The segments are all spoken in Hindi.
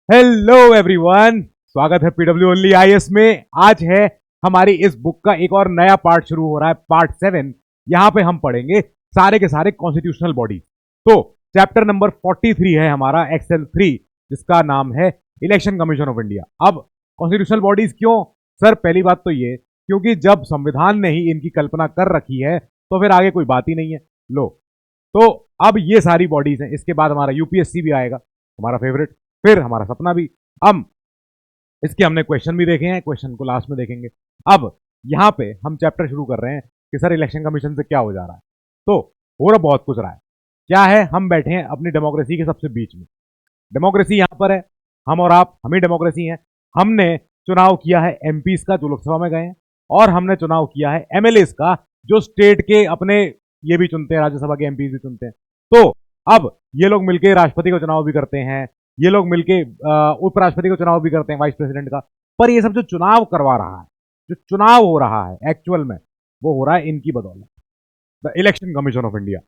हेलो एवरीवन, स्वागत है पीडब्ल्यू ओनली आईएएस में। आज है हमारी इस बुक का एक और नया पार्ट शुरू हो रहा है, पार्ट 7। यहां पे हम पढ़ेंगे सारे के सारे कॉन्स्टिट्यूशनल बॉडी। तो चैप्टर नंबर 43 है हमारा एक्सेल 3, जिसका नाम है इलेक्शन कमीशन ऑफ इंडिया। अब कॉन्स्टिट्यूशनल बॉडीज क्यों सर? पहली बात तो ये, क्योंकि जब संविधान ने ही इनकी कल्पना कर रखी है तो फिर आगे कोई बात ही नहीं है। लो, तो अब ये सारी बॉडीज हैं। इसके बाद हमारा यूपीएससी भी आएगा, हमारा फेवरेट, फिर हमारा सपना भी। अब इसके हमने क्वेश्चन भी देखे हैं, क्वेश्चन को लास्ट में देखेंगे। अब यहां पे हम चैप्टर शुरू कर रहे हैं कि सर इलेक्शन कमीशन से क्या हो जा रहा है। तो हो रहा बहुत कुछ रहा है। क्या है? हम बैठे हैं अपनी डेमोक्रेसी के सबसे बीच में। डेमोक्रेसी यहां पर है, हम और आप, हम ही डेमोक्रेसी हैं। हमने चुनाव किया है एमपीज का, जो लोकसभा में गए हैं, और हमने चुनाव किया है एमएलएस का, जो स्टेट के अपने ये भी चुनते हैं, राज्यसभा के एमपीज भी चुनते हैं। तो अब ये लोग मिलकर राष्ट्रपति का चुनाव भी करते हैं, ये लोग मिलके उपराष्ट्रपति का चुनाव भी करते हैं, वाइस प्रेसिडेंट का। पर ये सब जो चुनाव करवा रहा है, जो चुनाव हो रहा है एक्चुअल में, वो हो रहा है इनकी बदौलत, the election commission of India,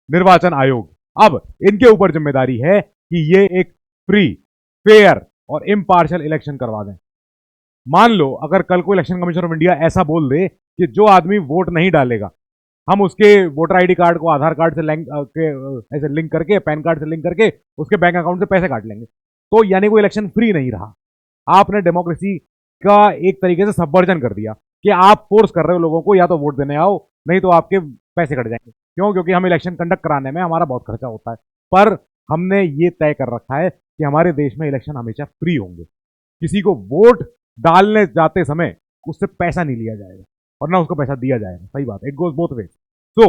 निर्वाचन आयोग। अब इनके ऊपर जिम्मेदारी है कि ये एक फ्री, फेयर और इम्पार्शियल इलेक्शन करवा दें। मान लो अगर कल को इलेक्शन कमीशन ऑफ इंडिया ऐसा बोल दे कि जो आदमी वोट नहीं डालेगा, हम उसके वोटर आईडी कार्ड को आधार कार्ड से ऐसे लिंक करके, पैन कार्ड से लिंक करके उसके बैंक अकाउंट से पैसे काट लेंगे, तो यानी वो इलेक्शन फ्री नहीं रहा। आपने डेमोक्रेसी का एक तरीके से सबवर्जन कर दिया कि आप फोर्स कर रहे हो लोगों को या तो वोट देने आओ, नहीं तो आपके पैसे कट जाएंगे। क्यों? क्योंकि हम इलेक्शन कंडक्ट कराने में हमारा बहुत खर्चा होता है। पर हमने ये तय कर रखा है कि हमारे देश में इलेक्शन हमेशा फ्री होंगे। किसी को वोट डालने जाते समय उससे पैसा नहीं लिया जाएगा और ना उसको पैसा दिया जाएगा। सही बात, इट गोज बोथ वे। तो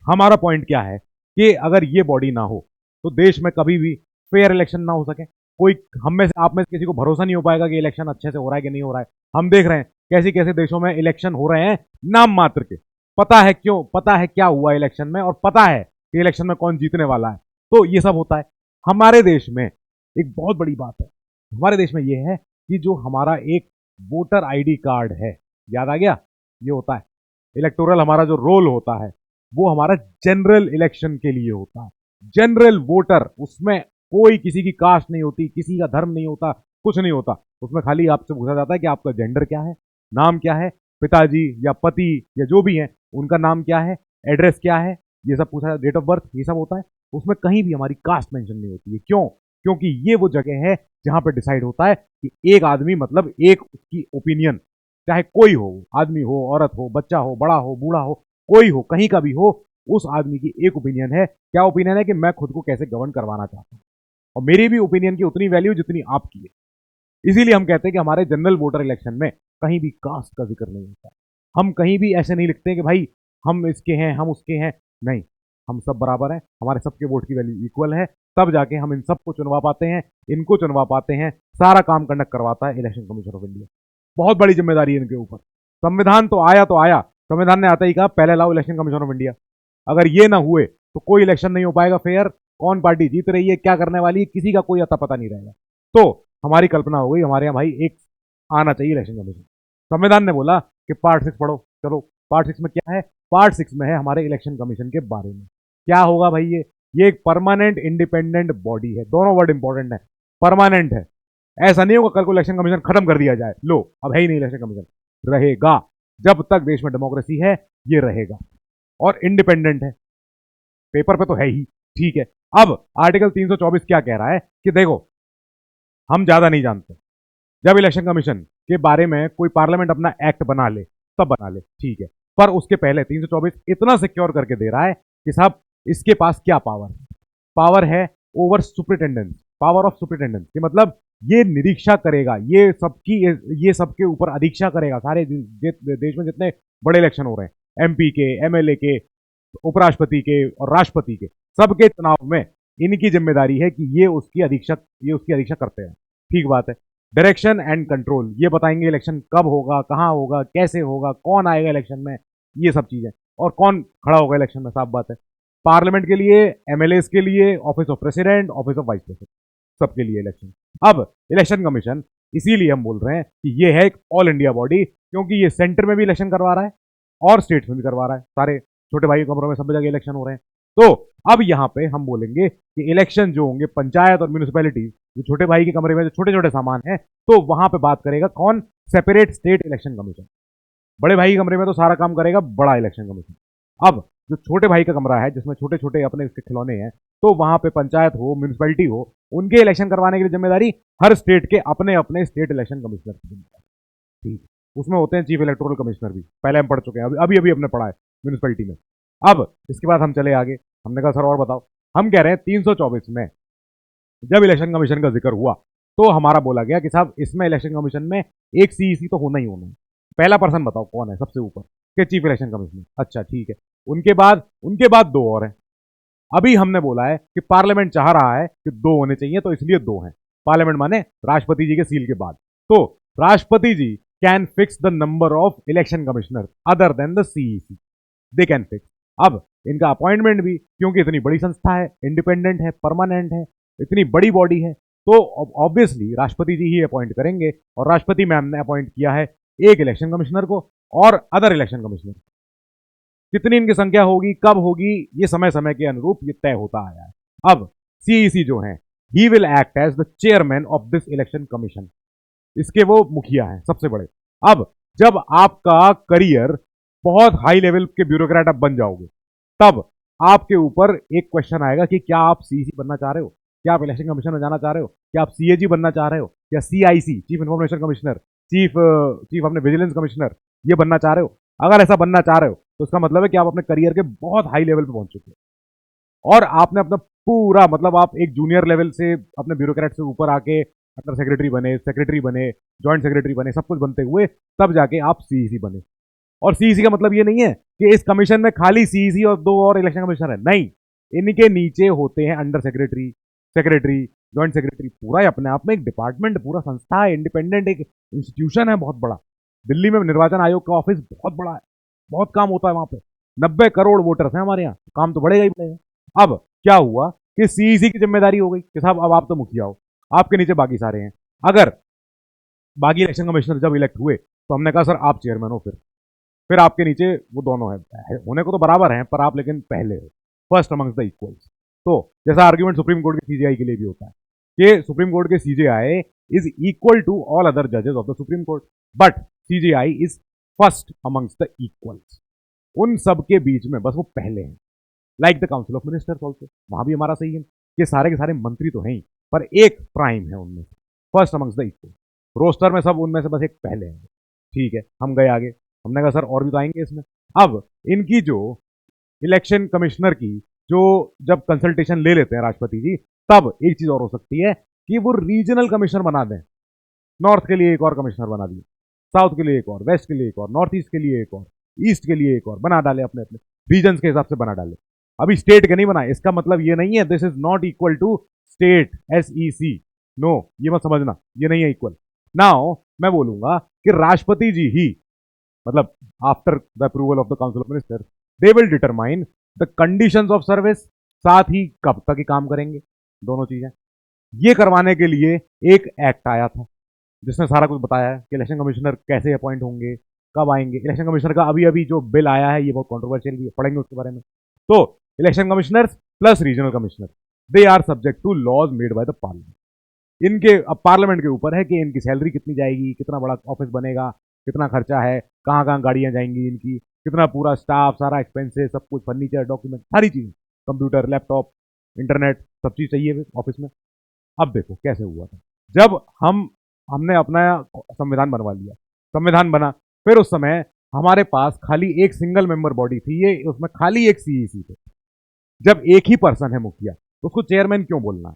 हमारा पॉइंट क्या है कि अगर ये बॉडी ना हो तो देश में कभी भी फेयर इलेक्शन ना हो सके। कोई हम में से, आप में से किसी को भरोसा नहीं हो पाएगा कि इलेक्शन अच्छे से हो रहा है कि नहीं हो रहा है। हम देख रहे हैं कैसे कैसे देशों में इलेक्शन हो रहे हैं नाम मात्र के। पता है क्यों? पता है क्या हुआ इलेक्शन में, और पता है कि इलेक्शन में कौन जीतने वाला है। तो ये सब होता है। हमारे देश में एक बहुत बड़ी बात है, हमारे देश में ये है कि जो हमारा एक वोटर आईडी कार्ड है, याद आ गया, ये होता है इलेक्टोरल, हमारा जो रोल होता है वो हमारा जनरल इलेक्शन के लिए होता है। जनरल वोटर, उसमें कोई किसी की कास्ट नहीं होती, किसी का धर्म नहीं होता, कुछ नहीं होता। उसमें खाली आपसे पूछा जाता है कि आपका जेंडर क्या है, नाम क्या है, पिताजी या पति या जो भी है उनका नाम क्या है, एड्रेस क्या है, ये सब पूछा, डेट ऑफ बर्थ, ये सब होता है। उसमें कहीं भी हमारी कास्ट मेंशन नहीं होती है। क्यों? क्योंकि ये वो जगह है जहां पर डिसाइड होता है कि एक आदमी, मतलब एक उसकी ओपिनियन, चाहे कोई हो, आदमी हो, औरत हो, बच्चा हो, बड़ा हो, बूढ़ा हो, कोई हो, कहीं का भी हो, उस आदमी की एक ओपिनियन है। क्या ओपिनियन है? कि मैं खुद को कैसे गवर्न करवाना चाहता हूं, और मेरी भी ओपिनियन की उतनी वैल्यू जितनी आपकी है। इसीलिए हम कहते हैं कि हमारे जनरल वोटर इलेक्शन में कहीं भी कास्ट का जिक्र नहीं होता। हम कहीं भी ऐसे नहीं लिखते कि भाई हम इसके हैं, हम उसके हैं। नहीं, हम सब बराबर हैं, हमारे सबके वोट की वैल्यू इक्वल है। तब जाके हम इन सबको चुनवा पाते हैं, इनको चुनवा पाते हैं। सारा काम कंडक्ट करवाता है इलेक्शन कमीशन ऑफ इंडिया। बहुत बड़ी जिम्मेदारी है इनके ऊपर। संविधान तो आया, संविधान ने आता ही कहा पहले लाओ इलेक्शन कमीशन ऑफ इंडिया। अगर ये ना हुए तो कोई इलेक्शन नहीं हो पाएगा फेयर। कौन पार्टी जीत रही है, क्या करने वाली है, किसी का कोई अता पता नहीं रहेगा। तो हमारी कल्पना हो गई, हमारे यहाँ भाई एक आना चाहिए इलेक्शन कमीशन। संविधान ने बोला कि पार्ट 6 पढ़ो। चलो, पार्ट 6 में क्या है? पार्ट 6 में है हमारे इलेक्शन कमीशन के बारे में। क्या होगा भाई? ये एक परमानेंट इंडिपेंडेंट बॉडी है। दोनों वर्ड इंपॉर्टेंट है, परमानेंट है। ऐसा नहीं होगा कल को इलेक्शन कमीशन खत्म कर दिया जाए, लो अब है ही नहीं इलेक्शन कमीशन। रहेगा, जब तक देश में डेमोक्रेसी है ये रहेगा, और इंडिपेंडेंट है। पेपर पे तो है ही, ठीक है। अब आर्टिकल 324 क्या कह रहा है कि देखो, हम ज्यादा नहीं जानते, जब इलेक्शन कमीशन के बारे में कोई पार्लियामेंट अपना एक्ट बना ले तब बना ले, ठीक है। पर उसके पहले 324 इतना सिक्योर करके दे रहा है कि साहब इसके पास क्या पावर है? पावर है over superintendence, power of superintendence, कि मतलब ये निरीक्षा करेगा, ये सबके ऊपर अधीक्षा करेगा। सारे देश में जितने बड़े इलेक्शन हो रहे हैं, एमपी के, एमएलए के, उपराष्ट्रपति के और राष्ट्रपति के, सबके चुनाव में इनकी जिम्मेदारी है कि ये उसकी अधीक्षा करते हैं। ठीक बात है। डायरेक्शन एंड कंट्रोल, ये बताएंगे इलेक्शन कब होगा, कहां होगा, कैसे होगा, कौन आएगा इलेक्शन में, ये सब चीजें, और कौन खड़ा होगा इलेक्शन में, साफ बात है। पार्लियामेंट के लिए, एमएलएस के लिए, office of president, office of vice president, सबके लिए इलेक्शन। अब इलेक्शन कमीशन, इसीलिए हम बोल रहे हैं कि ये है एक ऑल इंडिया बॉडी, क्योंकि ये सेंटर में भी इलेक्शन करवा रहा है और स्टेट्स में भी करवा रहा है। सारे छोटे भाई कमरों में सब जगह इलेक्शन हो रहे हैं। तो अब यहाँ पे हम बोलेंगे कि इलेक्शन जो होंगे पंचायत और म्यूनिसिपैलिटी, जो छोटे भाई के कमरे में जो छोटे छोटे सामान है, तो वहां पे बात करेगा कौन? Separate state election commission. बड़े भाई के कमरे में तो सारा काम करेगा बड़ा इलेक्शन कमीशन। अब जो छोटे भाई का कमरा है जिसमें छोटे छोटे अपने इसके खिलौने हैं, तो वहां पे पंचायत हो म्यूनिसिपैलिटी हो, उनके इलेक्शन करवाने की जिम्मेदारी हर स्टेट के अपने अपने स्टेट इलेक्शन कमिश्नर की जिम्मेदारी। ठीक, उसमें होते हैं चीफ इलेक्टोरल कमिश्नर भी, पहले हम पढ़ चुके हैं, अभी अभी हमने पढ़ा है म्यूनिसिपैलिटी में। अब इसके बाद हम चले आगे, हमने कहा सर और बताओ। हम कह रहे हैं 324 में जब इलेक्शन कमीशन का जिक्र हुआ तो हमारा बोला गया कि साहब इसमें इलेक्शन कमीशन में एक सीईसी तो होना ही होना है। पहला पर्सन बताओ कौन है सबसे ऊपर के? Chief election commissioner. अच्छा ठीक है, उनके बाद दो और हैं। अभी हमने बोला है कि पार्लियामेंट चाह रहा है कि दो होने चाहिए, तो इसलिए दो हैं। पार्लियामेंट माने राष्ट्रपति जी के सील के बाद। तो राष्ट्रपति जी can fix the number of election commissioner other than the CEC, they can fix. अब इनका अपॉइंटमेंट भी, क्योंकि इतनी बड़ी संस्था है, इंडिपेंडेंट है, परमानेंट है, इतनी बड़ी बॉडी है, तो ऑब्वियसली राष्ट्रपति जी ही अपॉइंट करेंगे। और राष्ट्रपति मैम ने अपॉइंट किया है एक इलेक्शन कमिश्नर को और अदर इलेक्शन कमिश्नर। कितनी इनकी संख्या होगी, कब होगी, ये समय समय के अनुरूप ये तय होता आया है। अब सीईसी जो है, he will act as the chairman of this election commission. इसके वो मुखिया हैं सबसे बड़े। अब जब आपका करियर बहुत हाई लेवल के ब्यूरोक्रेट आप बन जाओगे, तब आपके ऊपर एक क्वेश्चन आएगा कि क्या आप सीईसी बनना चाह रहे हो, क्या आप इलेक्शन कमीशन में जाना चाह रहे हो, क्या आप सीएजी बनना चाह रहे हो, या CIC chief information commissioner, chief अपने विजिलेंस कमिश्नर ये बनना चाह रहे हो। अगर ऐसा बनना चाह रहे हो तो इसका मतलब है कि आप अपने करियर के बहुत हाई लेवल पे पहुंच चुके हो और आपने अपना पूरा, मतलब आप एक जूनियर लेवल से अपने ब्यूरोक्रेट से ऊपर आके अंडर सेक्रेटरी बने, जॉइंट सेक्रेटरी बने, सब कुछ बनते हुए तब जाके आप सीईसी बने। और सीईसी का मतलब ये नहीं है कि इस कमीशन में खाली सीईसी और दो और इलेक्शन कमिश्नर है, नहीं। इनके नीचे होते हैं अंडर सेक्रेटरी, जॉइंट सेक्रेटरी, पूरा अपने आप में एक डिपार्टमेंट, पूरा संस्था है, इंडिपेंडेंट एक इंस्टीट्यूशन है बहुत बड़ा। दिल्ली में निर्वाचन आयोग का ऑफिस बहुत बड़ा है, बहुत काम होता है वहां पे। 90 करोड़ वोटर्स हैं हमारे यहाँ, काम तो बढ़ेगा ही बढ़ेगा। अब क्या हुआ कि सीईसी की जिम्मेदारी हो गई कि साहब अब आप तो मुखिया हो, आपके नीचे बाकी सारे हैं। अगर बाकी इलेक्शन कमिश्नर जब इलेक्ट हुए तो हमने कहा सर आप चेयरमैन हो, फिर आपके नीचे वो दोनों है, होने को तो बराबर हैं पर आप लेकिन पहले हो, फर्स्ट अमंग्स द इक्वल्स। तो जैसा आर्ग्यूमेंट सुप्रीम कोर्ट के सीजेआई के लिए भी होता है कि सुप्रीम कोर्ट के CJI is equal to all other जजेस of the Supreme Court, but CJI is first amongst the equals. उन सब के बीच में बस वो पहले हैं। Like the council of ministers also, वहां भी हमारा सही है कि सारे के सारे मंत्री तो हैं ही, पर एक प्राइम है उनमें से, first amongst the equal. Roster में सब उनमें से बस एक पहले हैं। ठीक है, हम गए आगे, हमने कहा सर और भी तो आएंगे इसमें। अब इनकी जो इलेक्शन कमिश्नर की जो जब कंसल्टेशन ले लेते हैं राष्ट्रपति जी, तब एक चीज और हो सकती है कि वो रीजनल कमिश्नर बना दें। नॉर्थ के लिए एक और कमिश्नर बना दिए, साउथ के लिए एक और, वेस्ट के लिए एक और, नॉर्थ ईस्ट के लिए एक और, ईस्ट के लिए एक और बना डाले, अपने अपने रीजन के हिसाब से बना डाले। अभी स्टेट के नहीं बनाए, इसका मतलब ये नहीं है this is not equal to state SEC, no, ये मत समझना, ये नहीं है इक्वल। नाउ मैं बोलूंगा कि राष्ट्रपति जी ही, मतलब after the approval of the council of minister, they will determine the conditions of service, साथ ही कब तक ये काम करेंगे, दोनों चीजें। ये करवाने के लिए एक एक्ट आया था जिसने सारा कुछ बताया है कि इलेक्शन कमिश्नर कैसे अपॉइंट होंगे, कब आएंगे। इलेक्शन कमिश्नर का अभी अभी जो बिल आया है ये बहुत कॉन्ट्रोवर्शियल भी है, पढ़ेंगे उसके बारे में। तो election commissioners plus regional commissioner, they are subject to laws made by the parliament. इनके अब पार्लियामेंट के ऊपर है कि इनकी सैलरी कितनी जाएगी, कितना बड़ा ऑफिस बनेगा, कितना खर्चा है, कहाँ कहाँ गाड़ियां जाएंगी इनकी, कितना पूरा स्टाफ, सारा एक्सपेंसेस, सब कुछ, फर्नीचर, डॉक्यूमेंट, सारी चीजें, कंप्यूटर, लैपटॉप, इंटरनेट, सब चीज चाहिए ऑफिस में। अब देखो कैसे हुआ था, जब हमने अपना संविधान बनवा लिया, संविधान बना, फिर उस समय हमारे पास खाली एक सिंगल मेंबर बॉडी थी, ये उसमें खाली एक सीईसी थे। जब एक ही पर्सन है मुखिया तो उसको चेयरमैन क्यों बोलना है,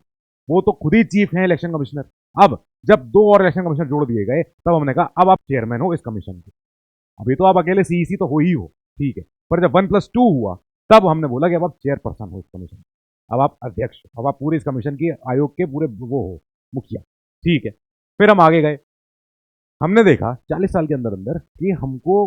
वो तो खुद ही चीफ है इलेक्शन कमिश्नर। अब जब दो और इलेक्शन कमिश्नर जोड़ दिए गए तब हमने कहा अब आप चेयरमैन हो इस कमीशन के। अभी तो आप अकेले सीईसी तो हो ही हो, ठीक है, पर जब 1+2 हुआ तब हमने बोला कि अब आप चेयरपर्सन हो इस कमीशन, अब आप अध्यक्ष, अब आप पूरे इस कमीशन की, आयोग के पूरे वो हो, मुखिया। ठीक है, फिर हम आगे गए, हमने देखा 40 साल के अंदर अंदर कि हमको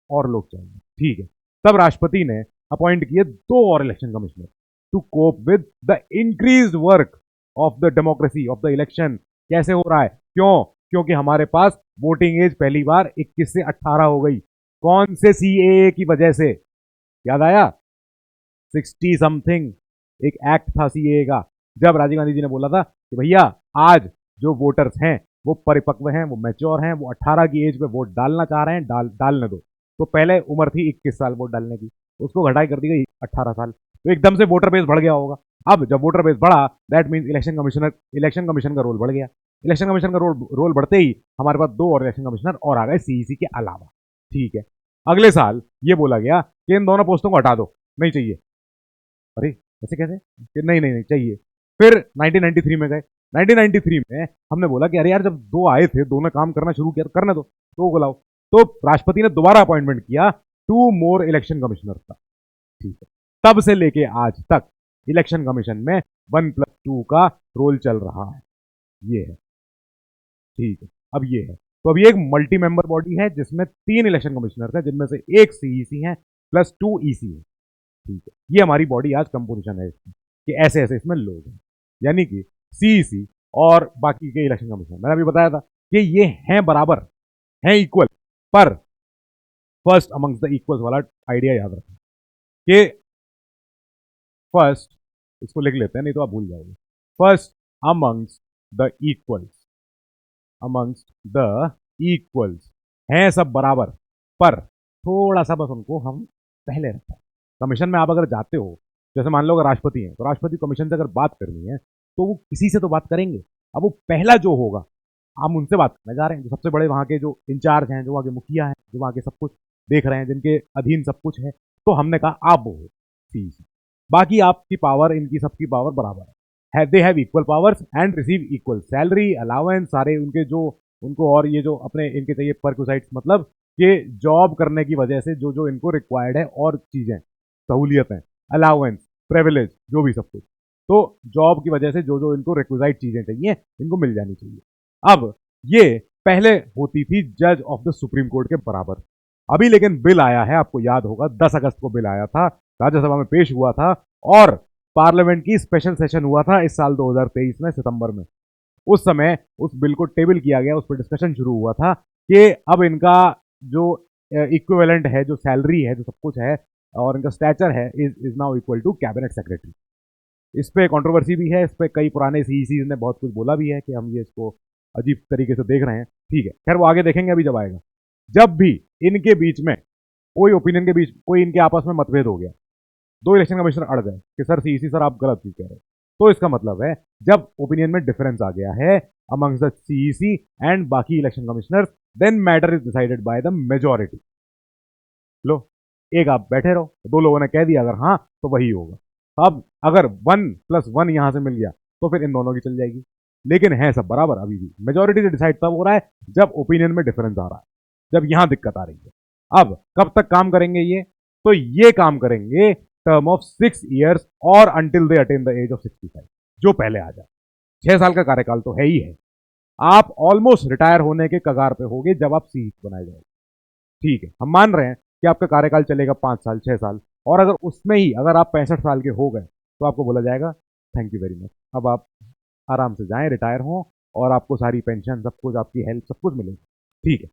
और लोग चाहिए। ठीक है, तब राष्ट्रपति ने अपॉइंट किए दो और election commissioner to cope with the increased work of the democracy of the election. कैसे हो रहा है, क्यों? क्योंकि हमारे पास वोटिंग एज पहली बार 21 से 18 हो गई। कौन से CAA की वजह से, याद आया? 60 समथिंग एक एक्ट था सीए का, जब राजीव गांधी जी ने बोला था कि भैया आज जो वोटर्स हैं वो परिपक्व हैं, वो मैच्योर हैं, वो 18 की एज पे वोट डालना चाह रहे हैं, डालने दो। तो पहले उम्र थी 21 साल वोट डालने की, उसको घटाई कर दी गई 18 साल। तो एकदम से वोटर बेस बढ़ गया होगा। अब जब वोटर बेस बढ़ा, दैट मीन इलेक्शन कमीशन का रोल बढ़ गया। इलेक्शन कमीशन का रोल बढ़ते ही हमारे पास 2 और इलेक्शन कमिश्नर और आ गए सीईसी के अलावा। ठीक है, अगले साल ये बोला गया कि इन दोनों पोस्टों को हटा दो, नहीं चाहिए। अरे ऐसे कैसे? कि नहीं नहीं नहीं चाहिए। फिर 1993 में गए। 1993 में हमने बोला कि अरे यार जब 2 आए थे, 2 ने काम करना शुरू किया, करने दो, 2 को लाओ। तो राष्ट्रपति ने दोबारा अपॉइंटमेंट किया 2 मोर इलेक्शन कमिश्नर का। ठीक है, तब से लेके आज तक इलेक्शन कमीशन में 1+2 का रोल चल रहा है। ये है, ठीक है। अब ये है, तो अब ये एक मल्टी मेंबर बॉडी है जिसमें 3 इलेक्शन कमिश्नर हैं, जिनमें से एक सीईसी है +2 ईसी है। ठीक है, ये हमारी बॉडी आज कंपोजिशन है इसकी, कि ऐसे ऐसे इसमें लोग हैं, यानी कि सीईसी और बाकी के इलेक्शन कमीशन। मैंने अभी बताया था कि ये हैं बराबर, हैं इक्वल, पर फर्स्ट अमंग्स द इक्वल्स वाला आइडिया याद रखें कि फर्स्ट, इसको लिख लेते हैं नहीं तो आप भूल जाओगे। First amongst the equals, amongst the equals हैं सब बराबर, पर थोड़ा सा बस उनको हम पहले रखते हैं। कमीशन में आप अगर जाते हो, जैसे मान लो अगर राष्ट्रपति हैं, तो राष्ट्रपति कमीशन से अगर बात करनी है तो वो किसी से तो बात करेंगे। अब वो पहला जो होगा हम उनसे बात करने जा रहे हैं, जो सबसे बड़े वहाँ के जो इंचार्ज हैं, जो वहाँ के मुखिया हैं, जो वहाँ के सब कुछ देख रहे हैं, जिनके अधीन सब कुछ है। तो हमने कहा आप वो हो सीईसी, बाकी आपकी पावर, इनकी सबकी पावर बराबर है। They have equal powers and receive equal salary, allowance, सारे उनके जो उनको, और ये जो अपने इनके चाहिए परक्यूसाइट्स, मतलब कि जॉब करने की वजह से जो जो इनको रिक्वायर्ड है और चीज़ें, सहूलियतें, अलाउंस, प्रिविलेज, जो भी सब कुछ, तो जॉब की वजह से जो जो इनको रिक्वाइट चीज़ें चाहिए इनको मिल जानी चाहिए। अब ये पहले होती थी जज ऑफ द सुप्रीम कोर्ट के बराबर। अभी लेकिन बिल आया है, आपको याद होगा 10 अगस्त को बिल आया था, राज्यसभा में पेश हुआ था और पार्लियामेंट की स्पेशल सेशन हुआ था इस साल 2023 में सितंबर में। उस समय उस बिल को टेबल किया गया, उस पर डिस्कशन शुरू हुआ था कि अब इनका जो इक्विवेलेंट है, जो सैलरी है, जो सब कुछ है और इनका स्टैचर है, is now equal to cabinet secretary. इस पे कंट्रोवर्सी भी है, इस पे कई पुराने सीईसी ने बहुत कुछ बोला भी है कि हम ये इसको अजीब तरीके से देख रहे हैं। ठीक है, खैर वो आगे देखेंगे, अभी जब आएगा। जब भी इनके बीच में कोई ओपिनियन के बीच, कोई इनके आपस में मतभेद हो गया, 2 इलेक्शन कमिश्नर अड़ गए कि सर सीईसी सर आप गलत चीज कह रहे हो, तो इसका मतलब है जब ओपिनियन में डिफरेंस आ गया है अमंग्स द सीईसी एंड बाकी election commissioners, then matter is decided by the majority. लो, एक आप बैठे रहो, 2 लोगों ने कह दिया अगर हाँ तो वही होगा। अब अगर 1+1 यहां से मिल गया तो फिर इन दोनों की चल जाएगी, लेकिन है सब बराबर। अभी भी मेजॉरिटी से डिसाइड तब हो रहा है जब ओपिनियन में डिफरेंस आ रहा है, जब यहां दिक्कत आ रही है। अब कब तक काम करेंगे ये? तो ये काम करेंगे टर्म ऑफ 6 ईयर्स और until they attain the age of 65, जो पहले आ जाए। 6 साल का कार्यकाल तो है ही है। आप ऑलमोस्ट रिटायर होने के कगार पे होगे जब आप सीईसी बनाए जाओगे। ठीक है, हम मान रहे हैं कि आपका कार्यकाल चलेगा 5 साल 6 साल, और अगर उसमें ही अगर आप 65 साल के हो गए तो आपको बोला जाएगा थैंक यू वेरी मच, अब आप आराम से जाएं, रिटायर हों, और आपको सारी पेंशन, सब कुछ, आपकी हेल्थ, सब कुछ मिलेगा। ठीक है,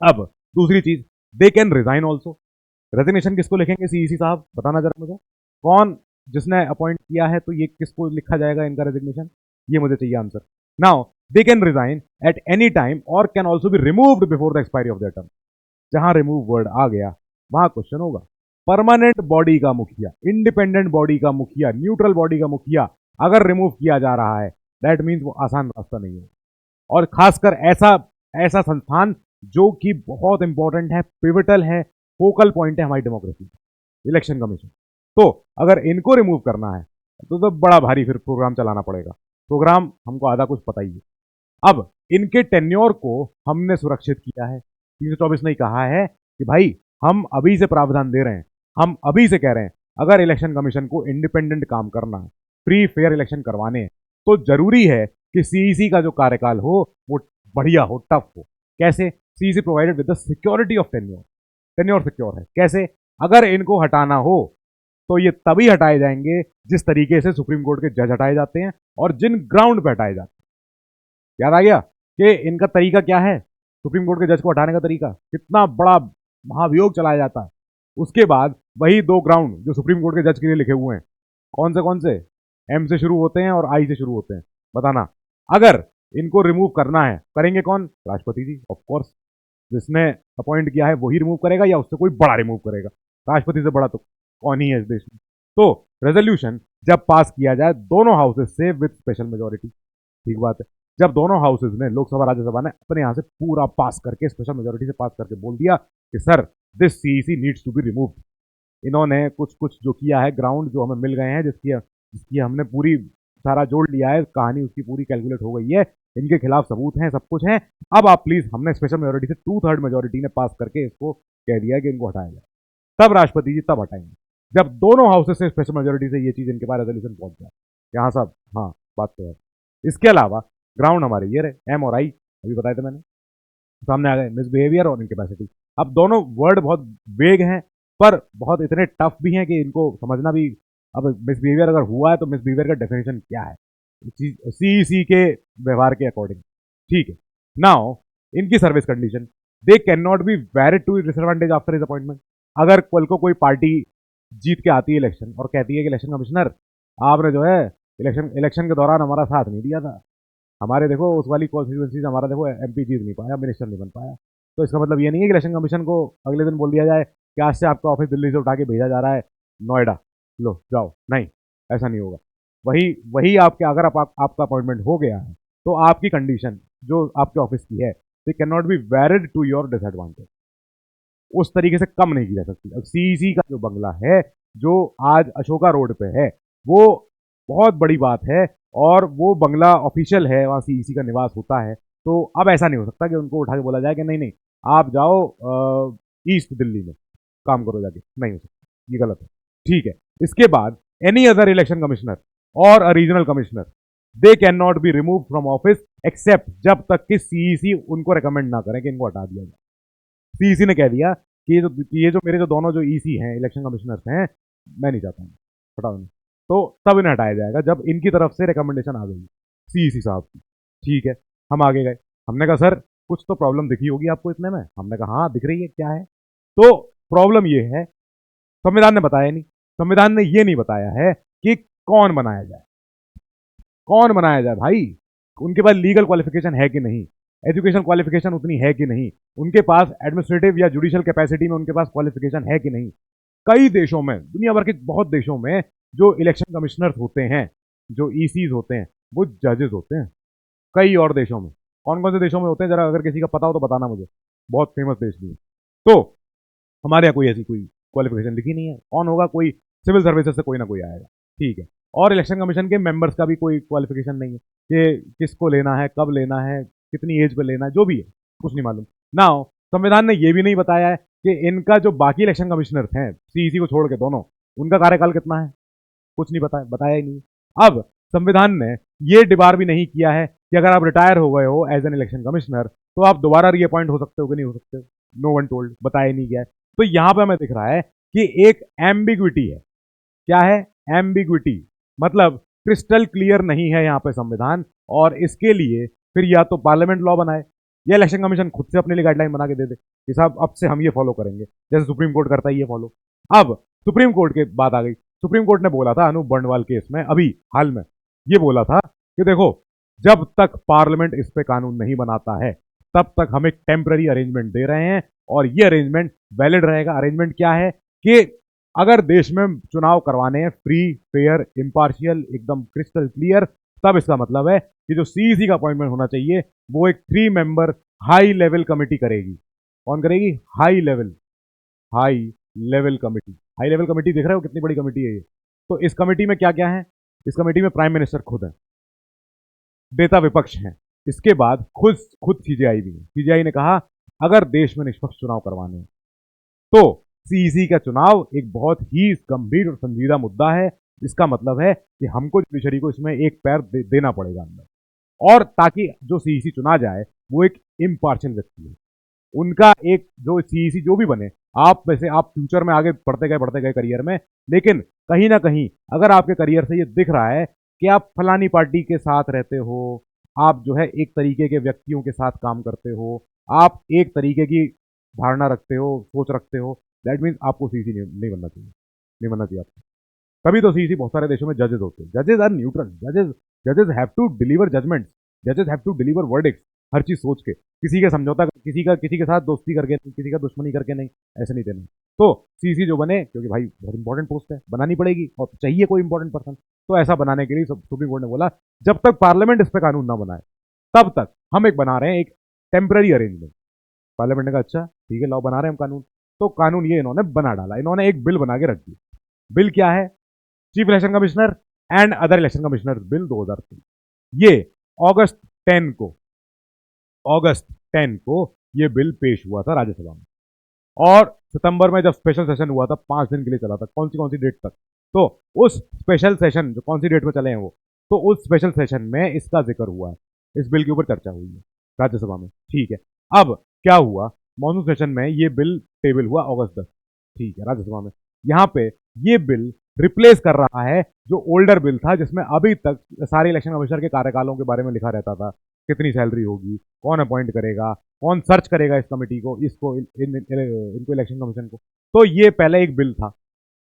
अब दूसरी चीज, दे कैन रिजाइन ऑल्सो। रेजिग्नेशन किसको लिखेंगे सीईसी साहब, बताना जरा मुझे, कौन जिसने अपॉइंट किया है, तो ये किसको लिखा जाएगा इनका रेजिग्नेशन, ये मुझे चाहिए answer. Now they can resign at any time और can also be removed before the expiry of their term. जहां रिमूव वर्ड आ गया वहां क्वेश्चन होगा। परमानेंट बॉडी का मुखिया, इंडिपेंडेंट बॉडी का मुखिया, न्यूट्रल बॉडी का मुखिया अगर रिमूव किया जा रहा है, दैट मीन्स वो आसान रास्ता नहीं है। और खासकर ऐसा ऐसा संस्थान जो कि बहुत इंपॉर्टेंट है, पिविटल है, फोकल पॉइंट है हमारी डेमोक्रेसी, इलेक्शन कमीशन। तो अगर इनको रिमूव करना है तो बड़ा भारी फिर प्रोग्राम चलाना पड़ेगा। प्रोग्राम हमको आधा कुछ पता ही है। अब इनके टेन्योर को हमने सुरक्षित किया है। 324 ने कहा है कि भाई हम अभी से प्रावधान दे रहे हैं, हम अभी से कह रहे हैं अगर इलेक्शन कमीशन को इंडिपेंडेंट काम करना है, फ्री फेयर इलेक्शन करवाने हैं, तो जरूरी है कि सीईसी का जो कार्यकाल हो वो बढ़िया हो, टफ हो। कैसे? CEC provided with the security of tenure. Tenure secure है कैसे? अगर इनको हटाना हो तो ये तभी हटाए जाएंगे जिस तरीके से सुप्रीम कोर्ट के जज हटाए जाते हैं और जिन ग्राउंड पे हटाए जाते हैं। याद आ गया कि इनका तरीका क्या है, सुप्रीम कोर्ट के जज को हटाने का तरीका, कितना बड़ा महाभियोग चलाया जाता है। उसके बाद वही 2 ग्राउंड जो सुप्रीम कोर्ट के जज के लिए लिखे हुए हैं, कौन से एम से शुरू होते हैं और आई से शुरू होते हैं, बताना। अगर इनको रिमूव करना है, करेंगे कौन? राष्ट्रपति जी, ऑफ कोर्स। जिसने अपॉइंट किया है वही रिमूव करेगा या उससे कोई बड़ा रिमूव करेगा? राष्ट्रपति से बड़ा तो कौन ही है इस देश में। तो रेजोल्यूशन जब पास किया जाए दोनों हाउसेज से विद स्पेशल मेजोरिटी, ठीक बात है, जब दोनों हाउसेज ने, लोकसभा राज्यसभा ने अपने यहां से पूरा पास करके, स्पेशल मेजोरिटी से पास करके बोल दिया कि sir this CEC needs to be removed, इन्होंने कुछ कुछ जो किया है, ग्राउंड जो हमें मिल गए हैं, जिसकी जिसकी हमने पूरी सारा जोड़ लिया है, कहानी उसकी पूरी कैलकुलेट हो गई है, इनके खिलाफ सबूत हैं, सब कुछ है, अब आप प्लीज, हमने स्पेशल मेजोरिटी से 2/3 मेजोरिटी ने पास करके इसको कह दिया कि इनको हटाया जाए। तब राष्ट्रपति जी तब हटाएंगे, जब दोनों हाउसेस से स्पेशल मेजोरिटी से ये चीज इनके पास रेजोल्यूशन पहुंच जाए। यहाँ साहब, हाँ बात तो है। इसके अलावा ग्राउंड हमारे ये रहे, एम और आई, अभी बताए थे मैंने, सामने आ गए मिसबिहेवियर और इनकेपेसिटी। अब दोनों वर्ड बहुत वेग हैं, पर बहुत इतने टफ भी हैं कि इनको समझना भी। अब मिसबिहेवियर अगर हुआ है तो मिसबिहेवियर का डेफिनेशन क्या है, सीईसी के व्यवहार के अकॉर्डिंग, ठीक है। नाउ इनकी service condition, they can not be varied to disadvantage after his appointment. अगर कल को कोई पार्टी जीत के आती है इलेक्शन और कहती है कि इलेक्शन कमिश्नर आपने जो है इलेक्शन इलेक्शन के दौरान हमारा साथ नहीं दिया था, हमारे देखो उस वाली कॉन्स्टिट्यूंसीज, हमारा देखो एमपी जीत नहीं पाया, मिनिस्टर नहीं बन पाया, तो इसका मतलब ये नहीं है कि इलेक्शन कमीशन को अगले दिन बोल दिया जाए कि आज से आपका ऑफिस दिल्ली से उठा के भेजा जा रहा है नोएडा, लो जाओ, नहीं, ऐसा नहीं होगा। वही वही आपके, अगर आपका अपॉइंटमेंट हो गया है तो आपकी कंडीशन जो आपके ऑफिस की है, they can not be varied to your disadvantage, उस तरीके से कम नहीं की जा सकती। अब सीईसी का जो बंगला है जो आज अशोका रोड पे है, वो बहुत बड़ी बात है, और वो बंगला ऑफिशियल है, वहाँ सीईसी का निवास होता है। तो अब ऐसा नहीं हो सकता कि उनको उठा के बोला जाए कि नहीं नहीं आप जाओ ईस्ट दिल्ली में काम करो जाके, नहीं हो सकता, ये गलत है, ठीक है। इसके बाद एनी अदर इलेक्शन कमिश्नर और a regional commissioner, they can not be remove from office except, जब तक कि सीईसी उनको रिकमेंड ना करें कि इनको हटा दिया जाए। सीईसी ने कह दिया कि ये जो मेरे जो दोनों जो ईसी हैं, इलेक्शन कमिश्नर्स हैं, मैं नहीं चाहता हूँ, हटाओ इन्हें। तो तब इन्हें हटाया जाएगा जब इनकी तरफ से रिकमेंडेशन आ गई सीईसी साहब की, ठीक है। हम आगे गए, हमने कहा सर कुछ तो प्रॉब्लम दिखी होगी आपको इतने में, हमने कहा हाँ दिख रही है, क्या है? तो प्रॉब्लम ये है, संविधान ने बताया नहीं, संविधान ने ये नहीं बताया है कि कौन बनाया जाए, कौन बनाया जाए भाई, उनके पास लीगल क्वालिफिकेशन है कि नहीं, एजुकेशन क्वालिफिकेशन उतनी है कि नहीं, उनके पास एडमिनिस्ट्रेटिव या जुडिशियल कैपेसिटी में उनके पास क्वालिफिकेशन है कि नहीं। कई देशों में, दुनिया भर के बहुत देशों में जो इलेक्शन कमिश्नर्स होते हैं, जो ईसीज होते हैं, वो जजेस होते हैं। कई और देशों में, कौन कौन से देशों में होते हैं जरा अगर किसी का पता हो तो बताना मुझे, बहुत फेमस देश भी है। तो हमारे यहाँ कोई ऐसी कोई क्वालिफिकेशन लिखी नहीं है, कौन होगा? कोई सिविल सर्विसेज से कोई ना कोई आएगा, ठीक है। और इलेक्शन कमीशन के मेंबर्स का भी कोई क्वालिफिकेशन नहीं है कि किसको लेना है, कब लेना है, कितनी एज पे लेना है, जो भी है कुछ नहीं मालूम। नाउ संविधान ने यह भी नहीं बताया है कि इनका जो बाकी इलेक्शन कमिश्नर्स हैं, सीईसी को छोड़ के दोनों, उनका कार्यकाल कितना है, कुछ नहीं बताया, बताया ही नहीं। अब संविधान ने यह डिबार भी नहीं किया है कि अगर आप रिटायर हो गए हो एज एन इलेक्शन कमिश्नर तो आप दोबारा रीअपॉइंट हो सकते हो कि नहीं हो सकते, नो वन टोल्ड, बताया नहीं गया है। तो यहां पे हमें दिख रहा है कि एक एम्बिग्विटी है। क्या है? एम्बिग्विटी, मतलब क्रिस्टल क्लियर नहीं है यहाँ पे संविधान, और इसके लिए फिर या तो पार्लियामेंट लॉ बनाए या इलेक्शन कमीशन खुद से अपने लिए गाइडलाइन बना के दे दे कि साहब अब से हम ये फॉलो करेंगे, जैसे सुप्रीम कोर्ट करता है ये फॉलो। अब सुप्रीम कोर्ट की बात आ गई, सुप्रीम कोर्ट ने बोला था अनूप बर्णवाल केस में, अभी हाल में ये बोला था कि देखो जब तक पार्लियामेंट इस पे कानून नहीं बनाता है तब तक हम एक टेम्पररी अरेंजमेंट दे रहे हैं, और ये अरेंजमेंट वैलिड रहेगा। अरेंजमेंट क्या है कि अगर देश में चुनाव करवाने हैं फ्री, फेयर, इम्पार्शियल, एकदम क्रिस्टल क्लियर, तब इसका मतलब है कि जो सीईसी का अपॉइंटमेंट होना चाहिए वो एक 3 मेंबर हाई लेवल कमेटी करेगी। कौन करेगी? High level committee. High level committee देख रहे हो कितनी बड़ी कमेटी है ये? तो इस कमेटी में क्या क्या है? इस कमेटी में प्राइम मिनिस्टर खुद है, नेता विपक्ष हैं, इसके बाद खुद सीजेआई भी है। सीजेआई ने कहा अगर देश में निष्पक्ष चुनाव करवाने हैं तो सीईसी का चुनाव एक बहुत ही गंभीर और संजीदा मुद्दा है। इसका मतलब है कि हमको जुडिशरी को इसमें एक पैर देना पड़ेगा अंदर, और ताकि जो सीईसी चुना जाए वो एक इम्पार्शियल व्यक्ति है। उनका एक जो सीईसी जो भी बने, आप वैसे आप फ्यूचर में आगे बढ़ते गए करियर में, लेकिन कहीं ना कहीं अगर आपके करियर से ये दिख रहा है कि आप फलानी पार्टी के साथ रहते हो, आप जो है एक तरीके के व्यक्तियों के साथ काम करते हो, आप एक तरीके की धारणा रखते हो, सोच रखते हो, दैट मीन्स आपको सीसी नहीं बनना चाहिए, नहीं बनना चाहिए आपको। तभी तो सीसी बहुत सारे देशों में जजेस होते हैं। जजेस आर न्यूट्रल, जजेस हैव टू डिलीवर जजमेंट्स, जजेस हैव टू डिलीवर वर्डिक्स, हर चीज सोच के, किसी के समझौता, किसी के साथ दोस्ती करके नहीं, किसी का दुश्मनी करके नहीं, ऐसे नहीं देना। तो सीसी जो बने, क्योंकि भाई बहुत इंपॉर्टेंट पोस्ट है, बनानी पड़ेगी और चाहिए कोई इंपॉर्टेंट पर्सन, तो ऐसा बनाने के लिए सुप्रीम कोर्ट ने बोला जब तक पार्लियामेंट इस पर कानून ना बनाए तब तक हम एक बना रहे हैं, एक टेम्पररी अरेंजमेंट। पार्लियामेंट ने कहा अच्छा ठीक है, लाओ बना रहे हैं हम कानून। तो कानून ये इन्होंने बना डाला, इन्होंने एक बिल बना के रख दिया। बिल क्या है? Chief election commissioner and other election commissioner bill 2003। ये अगस्त 10 को अगस्त 10 को ये बिल पेश हुआ था राज्यसभा में, और सितंबर में जब स्पेशल सेशन हुआ था 5 दिन के लिए चला था, कौन सी डेट तक, तो उस स्पेशल सेशन जो कौन सी डेट में चले हैं वो, तो उस स्पेशल सेशन में इसका जिक्र हुआ है, इस बिल के ऊपर चर्चा हुई है राज्यसभा में। ठीक है, अब क्या हुआ, मॉनसून सेशन में ये बिल टेबल हुआ अगस्त 10, ठीक है, राज्यसभा में। यहाँ पे ये बिल रिप्लेस कर रहा है जो ओल्डर बिल था, जिसमें अभी तक सारे इलेक्शन कमिश्नर के कार्यकालों के बारे में लिखा रहता था, कितनी सैलरी होगी, कौन अपॉइंट करेगा, कौन सर्च करेगा इस कमेटी को, इसको इनको इलेक्शन कमीशन को। तो ये पहले एक बिल था,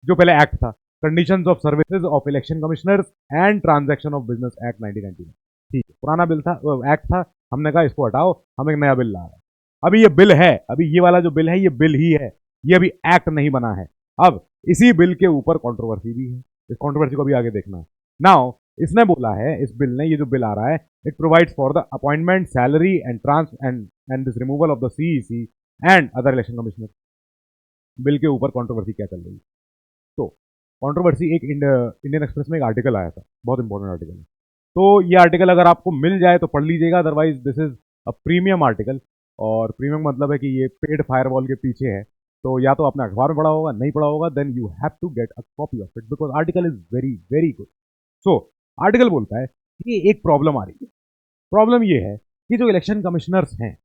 जो पहले एक्ट था, conditions of services of election commissioners and transaction of business act 1999। ठीक है, पुराना बिल था, एक्ट था, हमने कहा इसको हटाओ, हम एक नया बिल ला रहे हैं। अभी ये बिल है, अभी ये वाला जो बिल है ये बिल ही है, ये अभी एक्ट नहीं बना है। अब इसी बिल के ऊपर कंट्रोवर्सी भी है, इस कंट्रोवर्सी को भी आगे देखना है। नाउ इसने बोला है, इस बिल ने, ये जो बिल आ रहा है, it provides for the appointment, salary and trans and this removal of the CEC and other election commissioner. Bill के ऊपर कंट्रोवर्सी क्या चल रही है? तो कंट्रोवर्सी, एक इंडियन एक्सप्रेस में एक आर्टिकल आया था, बहुत इंपॉर्टेंट आर्टिकल है। तो ये आर्टिकल अगर आपको मिल जाए तो पढ़ लीजिएगा, otherwise this is a premium article. और प्रीमियम मतलब है कि ये पेड फायरवॉल के पीछे है, तो या तो आपने अखबार में पढ़ा होगा, नहीं पढ़ा होगा, then you have to get a copy of it because article is very very good. So article बोलता है कि एक प्रॉब्लम आ रही है। प्रॉब्लम ये है कि जो इलेक्शन कमिश्नर्स हैं,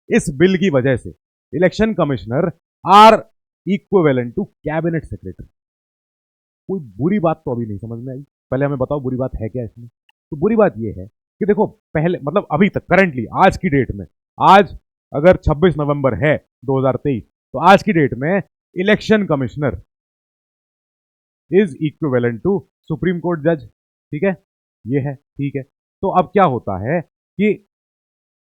इस बिल की वजह से election commissioner are equivalent to cabinet secretary. कोई बुरी बात तो अभी नहीं समझ में आई, पहले हमें बताओ बुरी बात है क्या इसमें। तो बुरी बात यह है कि देखो, पहले मतलब अभी तक करंटली आज की डेट में, आज अगर 26 नवंबर है 2023, तो आज की डेट में election commissioner is equivalent to supreme court जज। ठीक है, ये है, ठीक है। तो अब क्या होता है कि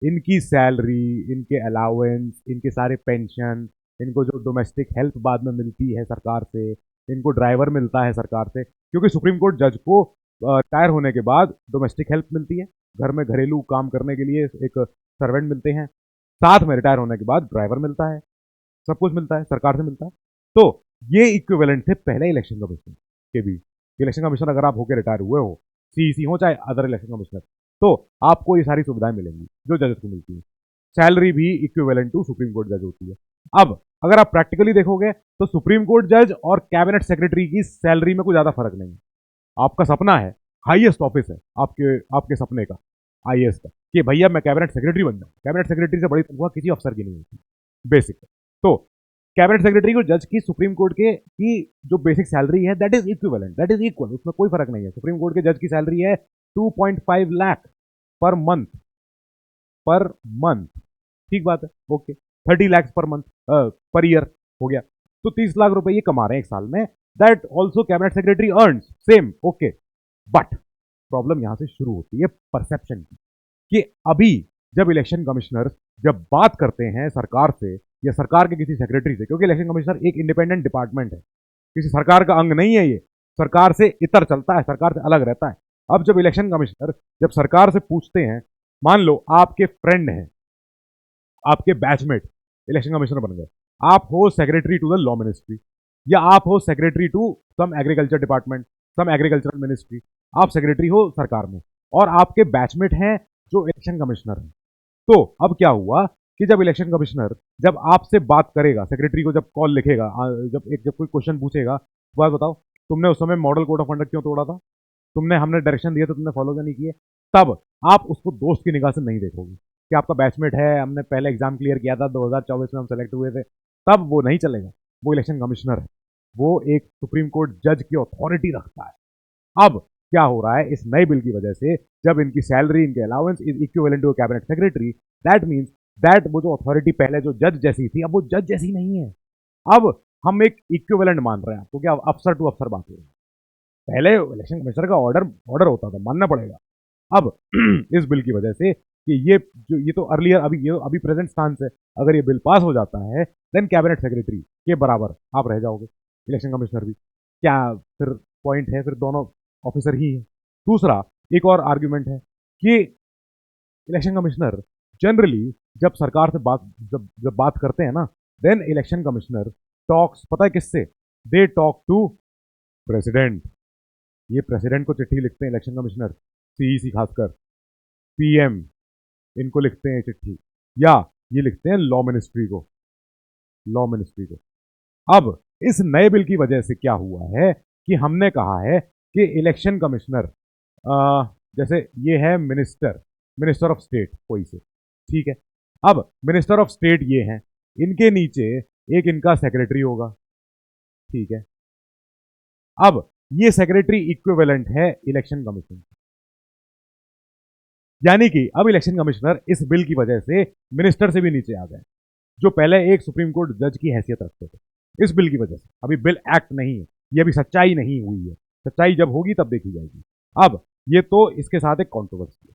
इनकी सैलरी, इनके अलाउंस, इनके सारे पेंशन, इनको जो डोमेस्टिक हेल्प बाद में मिलती है सरकार से, इनको ड्राइवर मिलता है सरकार से, क्योंकि सुप्रीम कोर्ट जज को रिटायर होने के बाद डोमेस्टिक हेल्प मिलती है, घर में घरेलू काम करने के लिए एक सर्वेंट मिलते हैं, साथ में रिटायर होने के बाद ड्राइवर मिलता है, सब कुछ मिलता है, सरकार से मिलता है। तो ये इक्विवेलेंट थे पहले इलेक्शन कमिश्नर के भी। इलेक्शन कमिश्नर अगर आप होकर रिटायर हुए हो, सीईसी हो चाहे अदर इलेक्शन कमिश्नर, तो आपको ये सारी सुविधाएं मिलेंगी जो जजेस को मिलती है। सैलरी भी इक्विवेलेंट टू सुप्रीम कोर्ट जज होती है। अब अगर आप प्रैक्टिकली देखोगे तो सुप्रीम कोर्ट जज और कैबिनेट सेक्रेटरी की सैलरी में कोई ज्यादा फर्क नहीं है। आपका सपना है, हाईएस्ट ऑफिस है आपके आपके सपने का, आईएएस का, कि भैया मैं कैबिनेट सेक्रेटरी बन जाऊं। कैबिनेट सेक्रेटरी से बड़ी तनख्वाह किसी अफसर की नहीं होती, बेसिक। तो कैबिनेट सेक्रेटरी को जज की सुप्रीम कोर्ट के की जो बेसिक सैलरी है, that is equivalent, that is equal, उसमें कोई फर्क नहीं है। सुप्रीम कोर्ट के जज की सैलरी है 2.5 lakh per month, per month, ठीक बात है, okay. 30 lakh per month, per year हो गया, तो 30 लाख रुपए ये कमा रहे हैं एक साल में। That also cabinet secretary earns same, okay. But problem यहां से शुरू होती है परसेप्शन की, कि अभी जब इलेक्शन कमिश्नर जब बात करते हैं सरकार से या सरकार के किसी सेक्रेटरी से, क्योंकि इलेक्शन कमिश्नर एक इंडिपेंडेंट डिपार्टमेंट है, किसी सरकार का अंग नहीं है, ये सरकार से इतर चलता है, सरकार से अलग रहता है। अब जब इलेक्शन कमिश्नर जब सरकार से पूछते हैं, मान लो आपके फ्रेंड हैं, आपके बैचमेट इलेक्शन कमिश्नर बन गए, आप हो secretary to the law ministry, या आप हो secretary to some agriculture department, some agricultural ministry, आप सेक्रेटरी हो सरकार में, और आपके बैचमेट हैं जो इलेक्शन कमिश्नर हैं। तो अब क्या हुआ कि जब इलेक्शन कमिश्नर जब आपसे बात करेगा, सेक्रेटरी को जब कॉल लिखेगा, जब कोई क्वेश्चन पूछेगा, बात बताओ तुमने उस समय मॉडल कोड ऑफ कंडक्ट क्यों तोड़ा था, तुमने हमने डायरेक्शन दिया तो तुमने फॉलो क्यों नहीं किए, तब आप उसको दोस्त की निगाह से नहीं देखोगे कि आपका बैचमेट है, हमने पहले एग्जाम क्लियर किया था, 2024 में हम सेलेक्ट हुए थे, तब वो नहीं चलेगा। वो इलेक्शन कमिश्नर है, वो एक सुप्रीम कोर्ट जज की अथॉरिटी रखता है। अब क्या हो रहा है इस नए बिल की वजह से, जब इनकी सैलरी, इनके allowance is equivalent to cabinet secretary, that means that वो जो अथॉरिटी पहले जो जज जैसी थी, अब वो जज जैसी नहीं है, अब हम एक इक्विवेलेंट मान रहे हैं, तो क्या अफसर टू अफसर बात हो रही है। पहले इलेक्शन कमिश्नर का ऑर्डर ऑर्डर होता था, मानना पड़ेगा। अब इस बिल की वजह से कि ये तो अर्लियर अभी प्रेजेंट स्थान से अगर ये बिल पास हो जाता है, देन कैबिनेट सेक्रेटरी के बराबर आप रह जाओगे, इलेक्शन कमिश्नर भी। क्या फिर पॉइंट है, फिर दोनों ऑफिसर ही है। दूसरा एक और आर्ग्यूमेंट है कि इलेक्शन कमिश्नर जनरली जब सरकार से जब बात करते हैं ना, देन इलेक्शन कमिश्नर टॉक्स, पता है किससे? They talk to president. ये प्रेसिडेंट को चिट्ठी लिखते हैं इलेक्शन कमिश्नर, सीईसी खासकर, पीएम, इनको लिखते हैं चिट्ठी, या ये लिखते हैं लॉ मिनिस्ट्री को, लॉ मिनिस्ट्री को। अब इस नए बिल की वजह से क्या हुआ है कि हमने कहा है कि इलेक्शन कमिश्नर, जैसे ये है मिनिस्टर, मिनिस्टर ऑफ स्टेट कोई से, ठीक है। अब मिनिस्टर ऑफ स्टेट ये हैं, इनके नीचे एक इनका सेक्रेटरी होगा, ठीक है। अब ये सेक्रेटरी इक्विवेलेंट है इलेक्शन कमीशन, यानी कि अब इलेक्शन कमिश्नर इस बिल की वजह से मिनिस्टर से भी नीचे आ गए, जो पहले एक सुप्रीम कोर्ट जज की हैसियत रखते थे। इस बिल की वजह से अभी बिल एक्ट नहीं है, ये अभी सच्चाई नहीं हुई है, सच्चाई जब होगी तब देखी जाएगी। अब ये तो इसके साथ एक कॉन्ट्रोवर्सी है।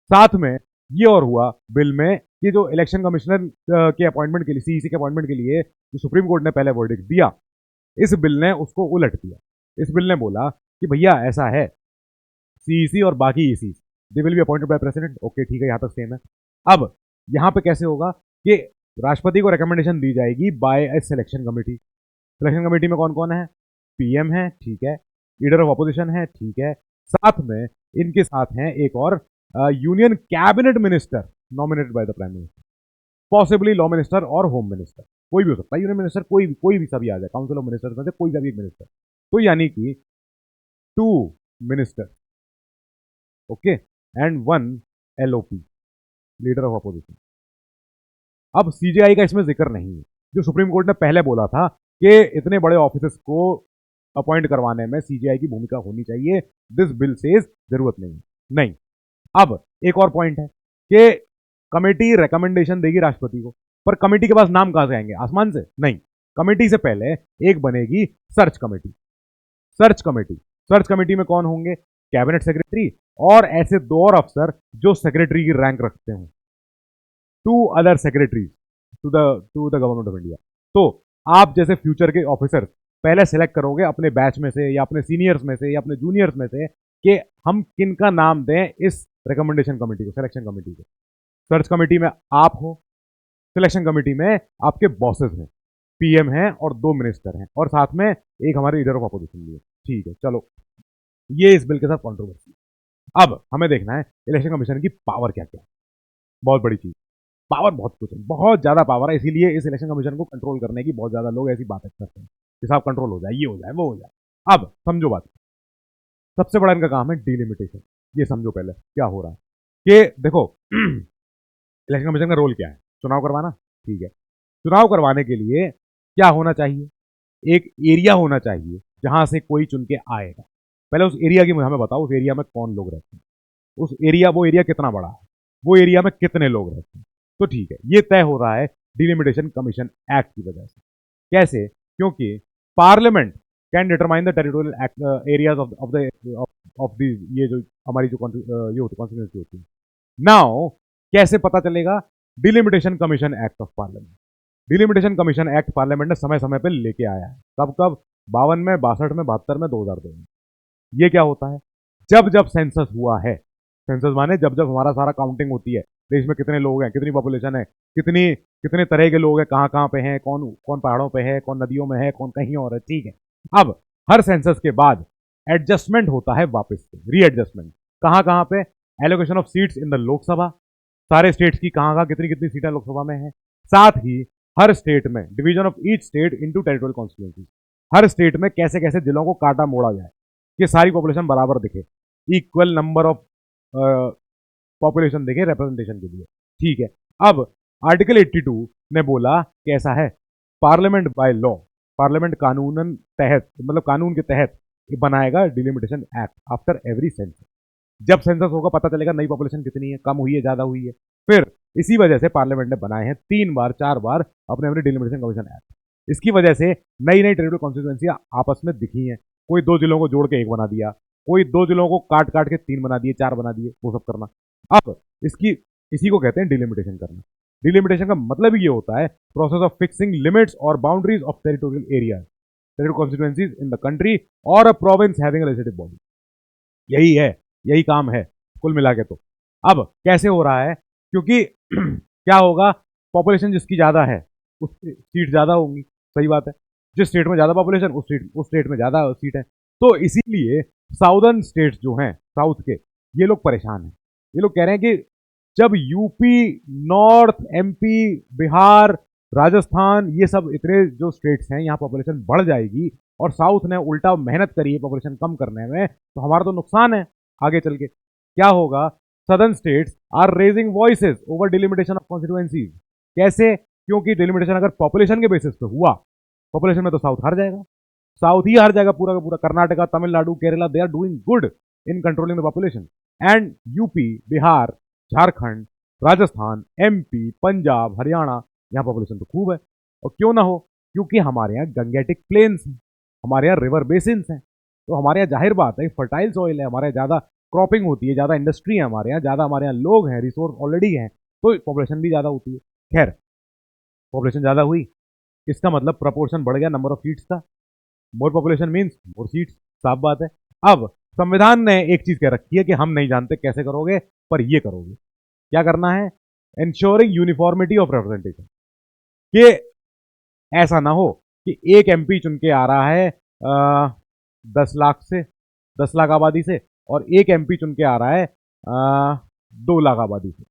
साथ में ये और हुआ बिल में कि जो इलेक्शन कमिश्नर के अपॉइंटमेंट के लिए, सीईसी के अपॉइंटमेंट के लिए जो सुप्रीम कोर्ट ने पहले वर्डिक्ट दिया, इस बिल ने उसको उलट दिया। इस बिल ने बोला कि भैया ऐसा है, सीईसी और बाकी EC they will be appointed by president. Okay ठीक है, यहां तक सेम है। अब यहां पे कैसे होगा कि राष्ट्रपति को रिकमेंडेशन दी जाएगी by a selection committee. Selection committee में कौन कौन है? पीएम है, ठीक है, लीडर ऑफ अपोजिशन है, ठीक है, साथ में इनके साथ हैं एक और union cabinet minister nominated by the prime minister, possibly law minister और होम मिनिस्टर, कोई भी हो सकता है, यूनियन मिनिस्टर कोई भी सभी आ जाए, काउंसिल ऑफ मिनिस्टर्स में से कोई भी एक मिनिस्टर। तो यानी कि 2 minister, okay, and 1 LOP, leader of opposition. अब सीजेआई का इसमें जिक्र नहीं है, जो सुप्रीम कोर्ट ने पहले बोला था कि इतने बड़े ऑफिसर्स को अपॉइंट करवाने में सीजेआई की भूमिका होनी चाहिए, दिस बिल सेज जरूरत नहीं। नहीं। अब एक और पॉइंट है कि कमेटी रिकमेंडेशन देगी राष्ट्रपति को, पर कमेटी के पास नाम कहां से आएंगे? आसमान से? नहीं। कमेटी से पहले एक बनेगी search committee. Search committee, search committee में कौन होंगे? कैबिनेट सेक्रेटरी और ऐसे 2 और अफसर जो सेक्रेटरी की रैंक रखते हो, 2 other secretaries to the government of India. तो आप जैसे फ्यूचर के ऑफिसर पहले सेलेक्ट करोगे अपने बैच में से या अपने सीनियर्स में से या अपने जूनियर्स में से कि हम किन का नाम दें इस रिकमेंडेशन कमेटी को, सिलेक्शन कमेटी को। सर्च कमेटी में आप हो, सिलेक्शन कमेटी में आपके बॉसेस हैं, पीएम हैं और 2 मिनिस्टर हैं, और साथ में एक हमारे लीडर ऑफ अपोजिशन भी है। ठीक है, चलो, ये इस बिल के साथ कॉन्ट्रोवर्सी। अब हमें देखना है इलेक्शन कमीशन की पावर क्या क्या है। बहुत बड़ी चीज, पावर बहुत कुछ है, बहुत ज्यादा पावर है, इसीलिए इस इलेक्शन कमीशन को कंट्रोल करने की बहुत ज्यादा लोग ऐसी बातें करते हैं कि साहब कंट्रोल हो जाए, ये हो जाए, वो हो जाए। अब समझो बात, सबसे बड़ा इनका काम है डिलिमिटेशन। ये समझो पहले क्या हो रहा है कि देखो इलेक्शन कमीशन का रोल क्या है? चुनाव करवाना, ठीक है। चुनाव करवाने के लिए क्या होना चाहिए? एक एरिया होना चाहिए जहां से कोई चुन के आएगा। पहले उस एरिया की हमें बताओ, उस एरिया में कौन लोग रहते हैं, वो एरिया कितना बड़ा है, वो एरिया में कितने लोग रहते हैं। तो ठीक है, ये तय हो रहा है डिलिमिटेशन कमीशन एक्ट की वजह से। कैसे? क्योंकि parliament can determine the territorial areas of the ये जो हमारी जो ये होती कॉन्स्टिट्यूंसी होती है। नाउ कैसे पता चलेगा? Delimitation commission act of parliament. Delimitation commission act parliament ने समय समय पर लेके आया है। कब कब? 52 में, 62 में, 72 में, 2002 में। ये क्या होता है? जब जब सेंसस हुआ है, सेंसस माने जब जब हमारा सारा काउंटिंग होती है, देश में कितने लोग हैं, कितनी पॉपुलेशन है, कितनी कितने तरह के लोग हैं, कहाँ कहाँ पे हैं, कौन कौन पहाड़ों पे है, कौन नदियों में है, कौन कहीं और है, ठीक है। अब हर सेंसस के बाद एडजस्टमेंट होता है, वापस से रीएडजस्टमेंट। कहाँ कहाँ पे? Allocation of seats in the Lok Sabha, सारे स्टेट्स की कहाँ कहाँ कितनी कितनी सीटें लोकसभा में है। साथ ही हर स्टेट में division of each state into territorial constituency, her state में कैसे कैसे जिलों को काटा मोड़ा जाए कि सारी पॉपुलेशन बराबर दिखे, इक्वल नंबर ऑफ पॉपुलेशन देखे रिप्रेजेंटेशन के लिए, ठीक है। अब आर्टिकल 82 ने बोला कि ऐसा है, पार्लियामेंट बाय लॉ, पार्लियामेंट कानूनन तहत, मतलब कानून के तहत बनाएगा delimitation act after every census. जब सेंसस होगा पता चलेगा नई पॉपुलेशन कितनी है, कम हुई है, ज्यादा हुई है। फिर इसी वजह से पार्लियामेंट ने बनाए हैं 3 बार 4 बार अपने अपने डिलिमिटेशन कमीशन एक्ट। इसकी वजह से नई नई टेरिटोरियल कॉन्स्टिट्यूएंसियां आपस में दिखी हैं। कोई 2 जिलों को जोड़ के एक बना दिया, कोई 2 जिलों को काट काट के 3 बना दिए, 4 बना दिए, वो सब करना। अब इसकी इसी को कहते हैं डिलिमिटेशन करना। डिलिमिटेशन का मतलब ये होता है प्रोसेस ऑफ फिक्सिंग लिमिट्स और boundaries of territorial area, territorial constituencies in the country और a province having a legislative body. यही है, यही काम है कुल मिला के। तो अब कैसे हो रहा है, क्योंकि क्या होगा, पॉपुलेशन जिसकी ज्यादा है उस सीट ज्यादा होंगी, सही बात है। जिस स्टेट में ज्यादा पॉपुलेशन उस स्टेट में ज्यादा सीट है। तो इसीलिए साउदर्न स्टेट्स जो हैं साउथ के, ये लोग परेशान हैं। ये लोग कह रहे हैं कि जब UP, north, MP, Bihar, Rajasthan, ये सब इतने जो स्टेट्स हैं यहाँ पॉपुलेशन बढ़ जाएगी और साउथ ने उल्टा मेहनत करी है पॉपुलेशन कम करने में, तो हमारा तो नुकसान है आगे चल के। क्या होगा, southern states are raising voices over delimitation of constituencies. कैसे? क्योंकि डिलिमिटेशन अगर पॉपुलेशन के बेसिस पे हुआ, पॉपुलेशन में तो साउथ हार जाएगा, साउथ ही हार जाएगा पूरा का पूरा। Karnataka, Tamil Nadu, Kerala, they are doing good in controlling the population, and UP, Bihar, Jharkhand, Rajasthan, MP, Punjab, Haryana, यहाँ पॉपुलेशन तो खूब है। और क्यों ना हो, क्योंकि हमारे यहाँ गंगेटिक प्लेन्स हैं, हमारे यहाँ रिवर बेसिन्स हैं, तो हमारे यहाँ जाहिर बात है फर्टाइल सॉइल है, हमारे यहाँ ज़्यादा क्रॉपिंग होती है, ज़्यादा इंडस्ट्री है हमारे यहाँ, ज़्यादा हमारे यहाँ लोग हैं, रिसोर्स ऑलरेडी हैं, तो पॉपुलेशन भी ज़्यादा होती है। खैर, पॉपुलेशन ज़्यादा हुई, इसका मतलब प्रपोर्शन बढ़ गया नंबर ऑफ सीट्स का। More population means more seats, साफ बात है। अब संविधान ने एक चीज कह रखी है कि हम नहीं जानते कैसे करोगे, पर ये करोगे। क्या करना है? इंश्योरिंग यूनिफॉर्मिटी ऑफ रिप्रेजेंटेशन, कि ऐसा ना हो कि एक एमपी चुन के आ रहा है 10 लाख से, 10 लाख आबादी से, और एक एमपी चुन के आ रहा है 2 लाख आबादी से।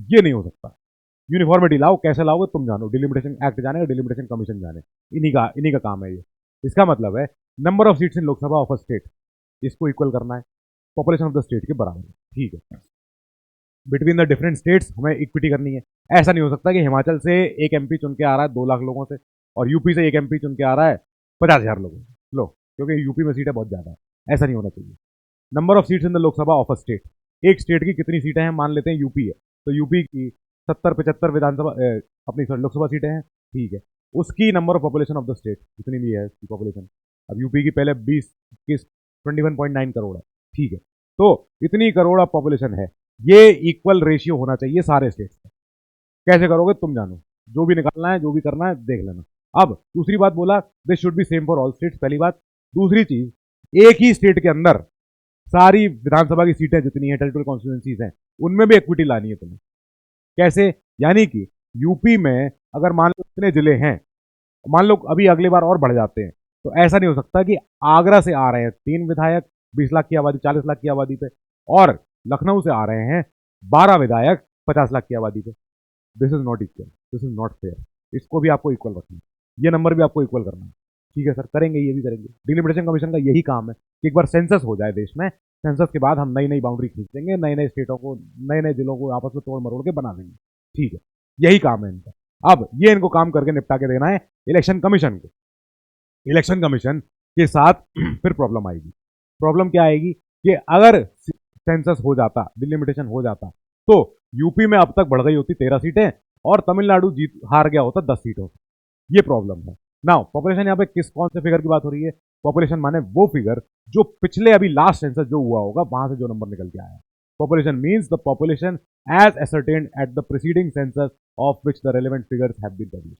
ये नहीं हो सकता। यूनिफॉर्मिटी लाओ, कैसे लाओगे तुम जानो, डिलिमिटेशन एक्ट जाने, डिलिमिटेशन कमीशन जाने, इन्हीं का काम है ये। इसका मतलब है number of seats in Lok Sabha of a state, इसको इक्वल करना है पॉपुलेशन ऑफ द स्टेट के बराबर है, ठीक है। बिटवीन द डिफरेंट स्टेट्स हमें इक्विटी करनी है। ऐसा नहीं हो सकता कि हिमाचल से एक एमपी चुन के आ रहा है 2 लाख लोगों से, और यूपी से एक एमपी चुन के आ रहा है 50,000 लोगों से, लो, क्योंकि यूपी में सीटें बहुत ज्यादा है। ऐसा नहीं होना चाहिए। Number of seats in the Lok Sabha of a state, एक स्टेट की कितनी सीटें हैं, मान लेते हैं यूपी है, तो यूपी की 70-75 विधानसभा अपनी लोकसभा सीटें हैं, ठीक है। उसकी number of population of the state जितनी भी है उसकी पॉपुलेशन, अब यूपी की पहले 21.9 करोड़ है, ठीक है। तो इतनी करोड़ ऑफ पॉपुलेशन है, ये इक्वल रेशियो होना चाहिए सारे स्टेट्स का। कैसे करोगे तुम जानो, जो भी निकालना है, जो भी करना है देख लेना। अब दूसरी बात बोला, this should be same for all states, पहली बात। दूसरी चीज, एक ही स्टेट के अंदर सारी विधानसभा की सीटें जितनी है, टेरिटोरियल कॉन्स्टिट्यूएंसीज हैं, उनमें भी इक्विटी लानी है तुम्हें। कैसे? यानी कि यूपी में अगर मान लो इतने जिले हैं, मान लो अभी अगली बार और बढ़ जाते हैं, तो ऐसा नहीं हो सकता कि आगरा से आ रहे हैं 3 विधायक 20 लाख की आबादी, 40 लाख की आबादी पे, और लखनऊ से आ रहे हैं 12 विधायक 50 लाख की आबादी पे। This is not equal, this is not fair. इसको भी आपको इक्वल रखना है, ये नंबर भी आपको इक्वल करना है, ठीक है सर, करेंगे, ये भी करेंगे। डिलिमिटेशन कमीशन का यही काम है कि एक बार सेंसस हो जाए देश में, सेंसस के बाद हम नई नई बाउंड्री खींच देंगे, नए नए स्टेटों को, नए नए जिलों को आपस में तोड़ मरोड़ के बना देंगे, ठीक है। यही काम है इनका। अब ये इनको काम करके निपटा के देना है इलेक्शन कमीशन को। इलेक्शन कमीशन के साथ फिर प्रॉब्लम आएगी। प्रॉब्लम क्या आएगी कि अगर सेंसस हो जाता, डिलिमिटेशन हो जाता, तो यूपी में अब तक बढ़ गई होती 13 सीटें और तमिलनाडु जीत हार गया होता 10 सीटों से। ये प्रॉब्लम है। नाउ पॉपुलेशन यहाँ पे किस कौन से फिगर की बात हो रही है? पॉपुलेशन माने वो फिगर जो पिछले अभी लास्ट सेंसस जो हुआ होगा वहां से जो नंबर निकल के आया। Population means the population as ascertained at the preceding census of which the relevant figures have been published.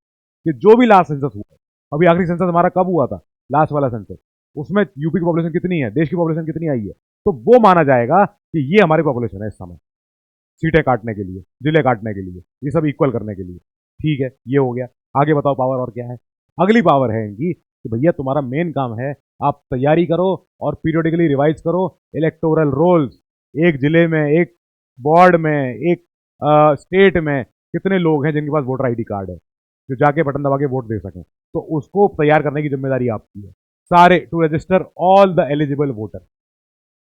कि जो भी लास्ट सेंसस हुआ, अभी आखिरी सेंसस हमारा कब हुआ था? लास्ट वाला सेंसस। उसमें यूपी की पॉपुलेशन कितनी है, देश की पॉपुलेशन कितनी आई है, तो वो माना जाएगा कि ये हमारी पॉपुलेशन है इस समय, सीटें काटने के लिए, जिले काटने के लिए, ये सब इक्वल करने के लिए, ठीक है। ये हो गया। आगे बताओ पावर और क्या है? अगली पावर है इनकी कि भैया तुम्हारा मेन काम है, आप तैयारी करो और पीरियडिकली रिवाइज करो इलेक्टोरल रोल्स। एक जिले में, एक वार्ड में, एक स्टेट में कितने लोग हैं जिनके पास वोटर आईडी कार्ड है, जो जाके बटन दबा के वोट दे सकें, तो उसको तैयार करने की जिम्मेदारी आपकी है। सारे to register all the eligible voter.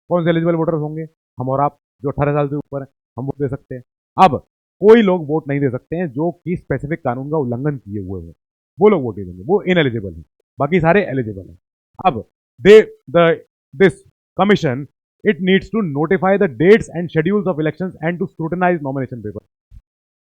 कौन से एलिजिबल वोटर होंगे? हम और आप, जो 18 साल से ऊपर है, हम वोट दे सकते हैं। अब कोई लोग वोट नहीं दे सकते हैं जो कि स्पेसिफिक कानून का उल्लंघन किए हुए हैं, वो लोग वोट नहीं देंगे, वो इनएलिजिबल हैं, बाकी सारे एलिजिबल हैं। अब this commission it needs to notify the dates and schedules of elections and to scrutinize nomination paper.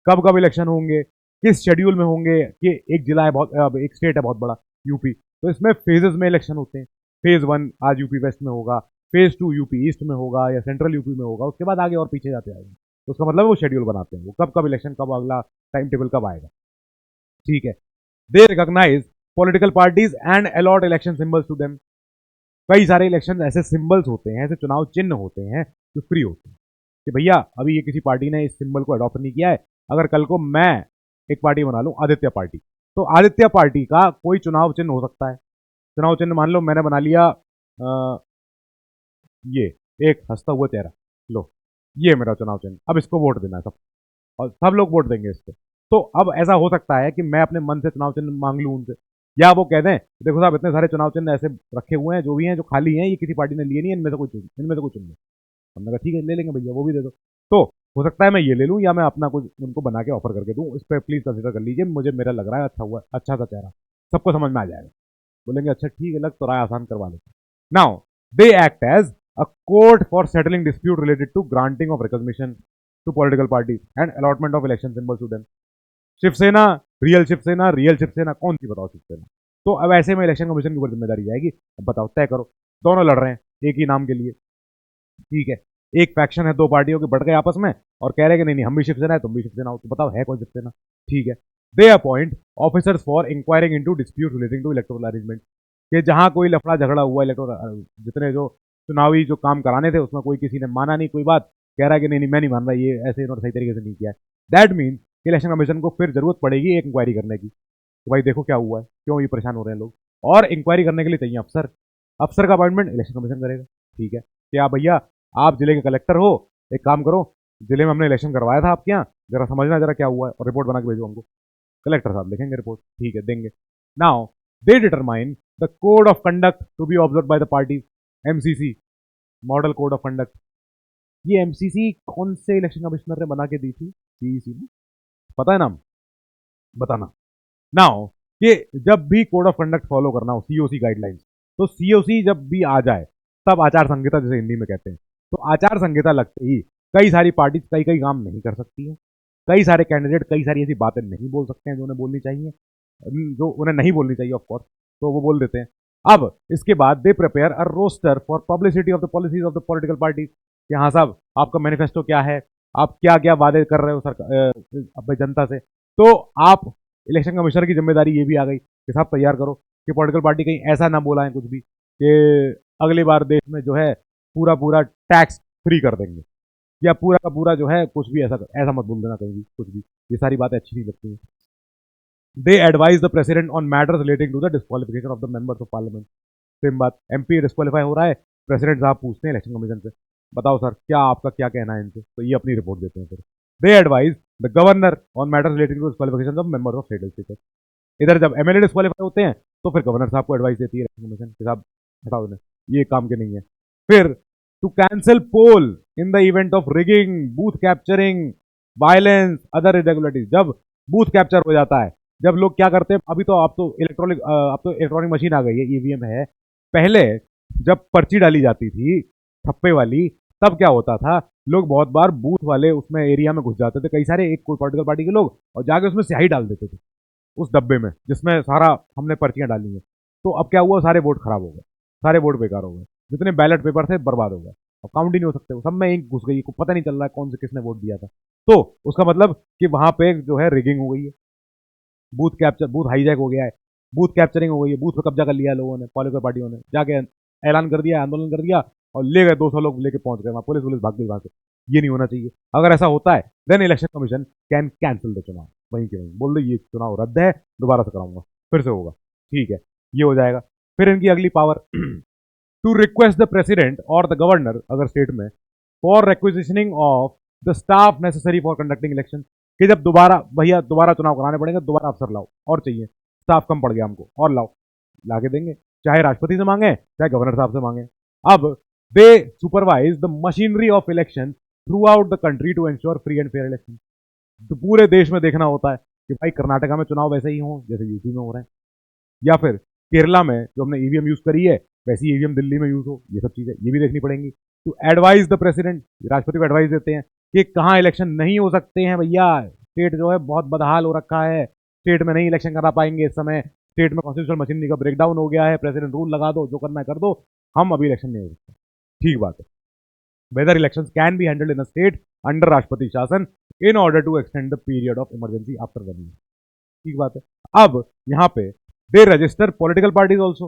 कब कब इलेक्शन होंगे, किस शेड्यूल में होंगे, कि एक जिला है बहुत, एक स्टेट है बहुत बड़ा यूपी, तो इसमें फेजेस में इलेक्शन होते हैं। फेज 1 आज यूपी वेस्ट में होगा, फेज 2 यूपी ईस्ट में होगा या सेंट्रल यूपी में होगा, उसके बाद आगे और पीछे जाते आएंगे। तो उसका मतलब वो शेड्यूल बनाते हैं, वो कब कब इलेक्शन, कब अगला टाइम टेबल कब आएगा। ठीक है। They recognise political parties and allot election symbols to them. कई सारे इलेक्शन ऐसे सिंबल्स होते हैं, ऐसे चुनाव चिन्ह होते हैं जो फ्री होते हैं, कि भैया अभी ये किसी पार्टी ने इस सिंबल को अडॉप्ट नहीं किया है, अगर कल को मैं एक पार्टी बना लूं आदित्य पार्टी, तो आदित्य पार्टी का कोई चुनाव चिन्ह हो सकता है। चुनाव चिन्ह मान लो मैंने बना लिया ये एक हंसता हुआ चेहरा, लो ये मेरा चुनाव चिन्ह, अब इसको वोट देना है सब, और सब लोग वोट देंगे इस पे। तो अब ऐसा हो सकता है कि मैं अपने मन से चुनाव चिन्ह मांग लूं उनसे, या वो कह दें देखो साहब इतने सारे चुनाव चिन्ह ऐसे रखे हुए हैं जो भी हैं, जो खाली हैं, ये किसी पार्टी ने लिए नहीं, इनमें से कोई चुन, इनमें से कोई चुन लो। हमने कहा ठीक है ले लेंगे भैया, वो भी दे दो। तो हो सकता है मैं ये ले लूं, या मैं अपना कुछ उनको बना के ऑफर करके दूं, इस पर प्लीज कंसिडर कर लीजिए, मुझे मेरा लग रहा है अच्छा हुआ, अच्छा सा चेहरा, सबको समझ में आ जाएगा। बोलेंगे अच्छा ठीक है, लग तो राय आसान करवा लेते। Now they act as a court for settling dispute related to granting of recognition to political party and allotment of election symbol to them. Shiv Sena, real Shiv Sena कौन सी बताओ शिवसेना। तो अब ऐसे में इलेक्शन कमीशन की ऊपर जिम्मेदारी जाएगी, अब बताओ तय करो, दोनों लड़ रहे हैं एक ही नाम के लिए, ठीक है, एक फैक्शन है, दो पार्टियों के बढ़ गए आपस में और कह रहे हैं कि नहीं नहीं हम भी शिवसेना है तुम भी शिवसेना हो, तो बताओ है कौन शिवसेना। ठीक है। They appoint officers for inquiring into dispute relating to electoral arrangement, कि जहां कोई लफड़ा झगड़ा हुआ इलेक्टोरल, जितने जो चुनावी जो काम कराने थे उसमें कोई किसी ने माना नहीं कोई बात, कह रहा है कि नहीं नहीं मैं नहीं मान रहा, ये ऐसे इन्होंने सही तरीके से नहीं किया है, दैट मीन्स इलेक्शन कमीशन को फिर जरूरत पड़ेगी एक इंक्वायरी करने की, तो भाई देखो क्या हुआ है, क्यों ये परेशान हो रहे हैं लोग, और इंक्वायरी करने के लिए चाहिए अफसर, अफसर का अपॉइंटमेंट इलेक्शन कमीशन करेगा। ठीक है, क्या भैया आप जिले के कलेक्टर हो, एक काम करो, जिले में हमने इलेक्शन करवाया था आपके यहाँ, जरा समझना जरा क्या हुआ है और रिपोर्ट बना के भेजो हमको। कलेक्टर साहब लिखेंगे रिपोर्ट, ठीक है देंगे। Now they determine the code of conduct to be observe by the party, MCC, model code of conduct. ये एमसीसी कौन से इलेक्शन कमिश्नर ने बना के दी थी, सीईसी ने, पता है नाम, बताना। नाउ कि जब भी कोड ऑफ कंडक्ट फॉलो करना हो, सीओसी गाइडलाइंस, तो सीओसी जब भी आ जाए तब आचार संहिता जैसे हिंदी में कहते हैं, तो आचार संहिता लगते ही कई सारी पार्टी कई कई काम नहीं कर सकती है, कई सारे कैंडिडेट कई सारी ऐसी बातें नहीं बोल सकते हैं जो उन्हें बोलनी चाहिए, जो उन्हें नहीं बोलनी चाहिए ऑफ कोर्स, तो वो बोल देते हैं। अब इसके बाद they prepare a roster for publicity of the policies of the political party, कि हाँ साहब आपका मैनिफेस्टो क्या है, आप क्या क्या वादे कर रहे हो सरकार अपनी जनता से, तो आप इलेक्शन कमिश्नर की जिम्मेदारी ये भी आ गई कि साहब तैयार करो कि पॉलिटिकल पार्टी कहीं ऐसा ना बोला है कुछ भी कि अगली बार देश में जो है पूरा पूरा टैक्स फ्री कर देंगे, या पूरा का पूरा जो है कुछ भी ऐसा ऐसा मत बोल देना कहीं भी कुछ भी, ये सारी बातें अच्छी नहीं लगती हैं। They advise the president on matters relating to the disqualification of the members of parliament. Same बात, एमपी डिस्क्वालीफाई हो रहा है, प्रेसिडेंट साहब पूछते हैं इलेक्शन कमीशन से, बताओ सर क्या आपका क्या कहना है इनसे, तो ये अपनी रिपोर्ट देते हैं फिर। They advise the governor on matters relating to disqualification of members of state legislature. इधर जब एमएलए डिस्क्वालीफाई होते हैं तो फिर गवर्नर साहब को एडवाइस देती है इलेक्शन कमीशन के, साहब हटाओ इन्हें, ये काम के नहीं है। फिर to cancel poll in the event of rigging, booth capturing, violence, other irregularities, जब बूथ कैप्चर हो जाता है, जब लोग क्या करते हैं, अभी तो अब तो इलेक्ट्रॉनिक मशीन आ गई है, ईवीएम है, पहले जब पर्ची डाली जाती थी ठप्पे वाली, तब क्या होता था, लोग बहुत बार बूथ वाले उसमें एरिया में घुस जाते थे कई सारे, एक कोई पॉलिटिकल पार्टी के लोग, और जाके उसमें स्याही डाल देते थे उस डब्बे में जिसमें सारा हमने पर्चियां डाली हैं। तो अब क्या हुआ, सारे वोट खराब हो गए, सारे वोट बेकार हो गए, जितने बैलेट पेपर थे बर्बाद हो गए, अब काउंट ही नहीं हो सकते, सब में इंक घुस गई, को पता नहीं चल रहा है कौन से किसने वोट दिया था। तो उसका मतलब कि वहां पे जो है रिगिंग हो गई है, बूथ कैप्चर, बूथ हाईजैक हो गया है, बूथ कैप्चरिंग हो गई है, बूथ पर कब्जा कर लिया लोगों ने, पॉलिटिकल पार्टियों ने जाके ऐलान कर दिया, आंदोलन कर दिया और ले गए 200 लोग लेके पहुंच गए वहां, पुलिस पुलिस भाग गई वहां से। ये नहीं होना चाहिए, अगर ऐसा होता है then election commission can cancel the चुनाव, वहीं के वहीं बोल दो ये चुनाव रद्द है, दोबारा से कराऊंगा, फिर से होगा, ठीक है, ये हो जाएगा। फिर इनकी अगली power to request the president और द गवर्नर अगर स्टेट में, for requisitioning of the staff necessary for conducting election, कि जब दोबारा भैया दोबारा चुनाव कराने पड़ेंगे, दोबारा अफसर लाओ और चाहिए, स्टाफ कम पड़ गया हमको और लाओ, लाके देंगे, चाहे राष्ट्रपति से मांगे चाहे गवर्नर साहब से मांगे। अब they supervise the machinery of election throughout the country to ensure free and fair election, तो पूरे देश में देखना होता है कि भाई कर्नाटका में चुनाव वैसे ही हो जैसे यूपी में हो रहे हैं, या फिर केरला में जो हमने ईवीएम यूज करी है वैसी ईवीएम दिल्ली में यूज हो, ये सब चीजें ये भी देखनी पड़ेंगी। टू एडवाइज द प्रेसिडेंट, राष्ट्रपति को एडवाइस देते हैं कि कहाँ इलेक्शन नहीं हो सकते हैं भैया, स्टेट जो है बहुत बदहाल हो रखा है, स्टेट में नहीं इलेक्शन करा पाएंगे इस समय, स्टेट में कॉन्स्टिट्यूशनल मशीनरी का ब्रेकडाउन हो गया है, प्रेसिडेंट रूल लगा दो, जो करना है कर दो, हम अभी इलेक्शन नहीं हो सकते। ठीक बात है। Whether elections can be handled in a state under राष्ट्रपति शासन in order to extend the period of emergency after 1 year. ठीक बात है। अब यहाँ पे they register political parties also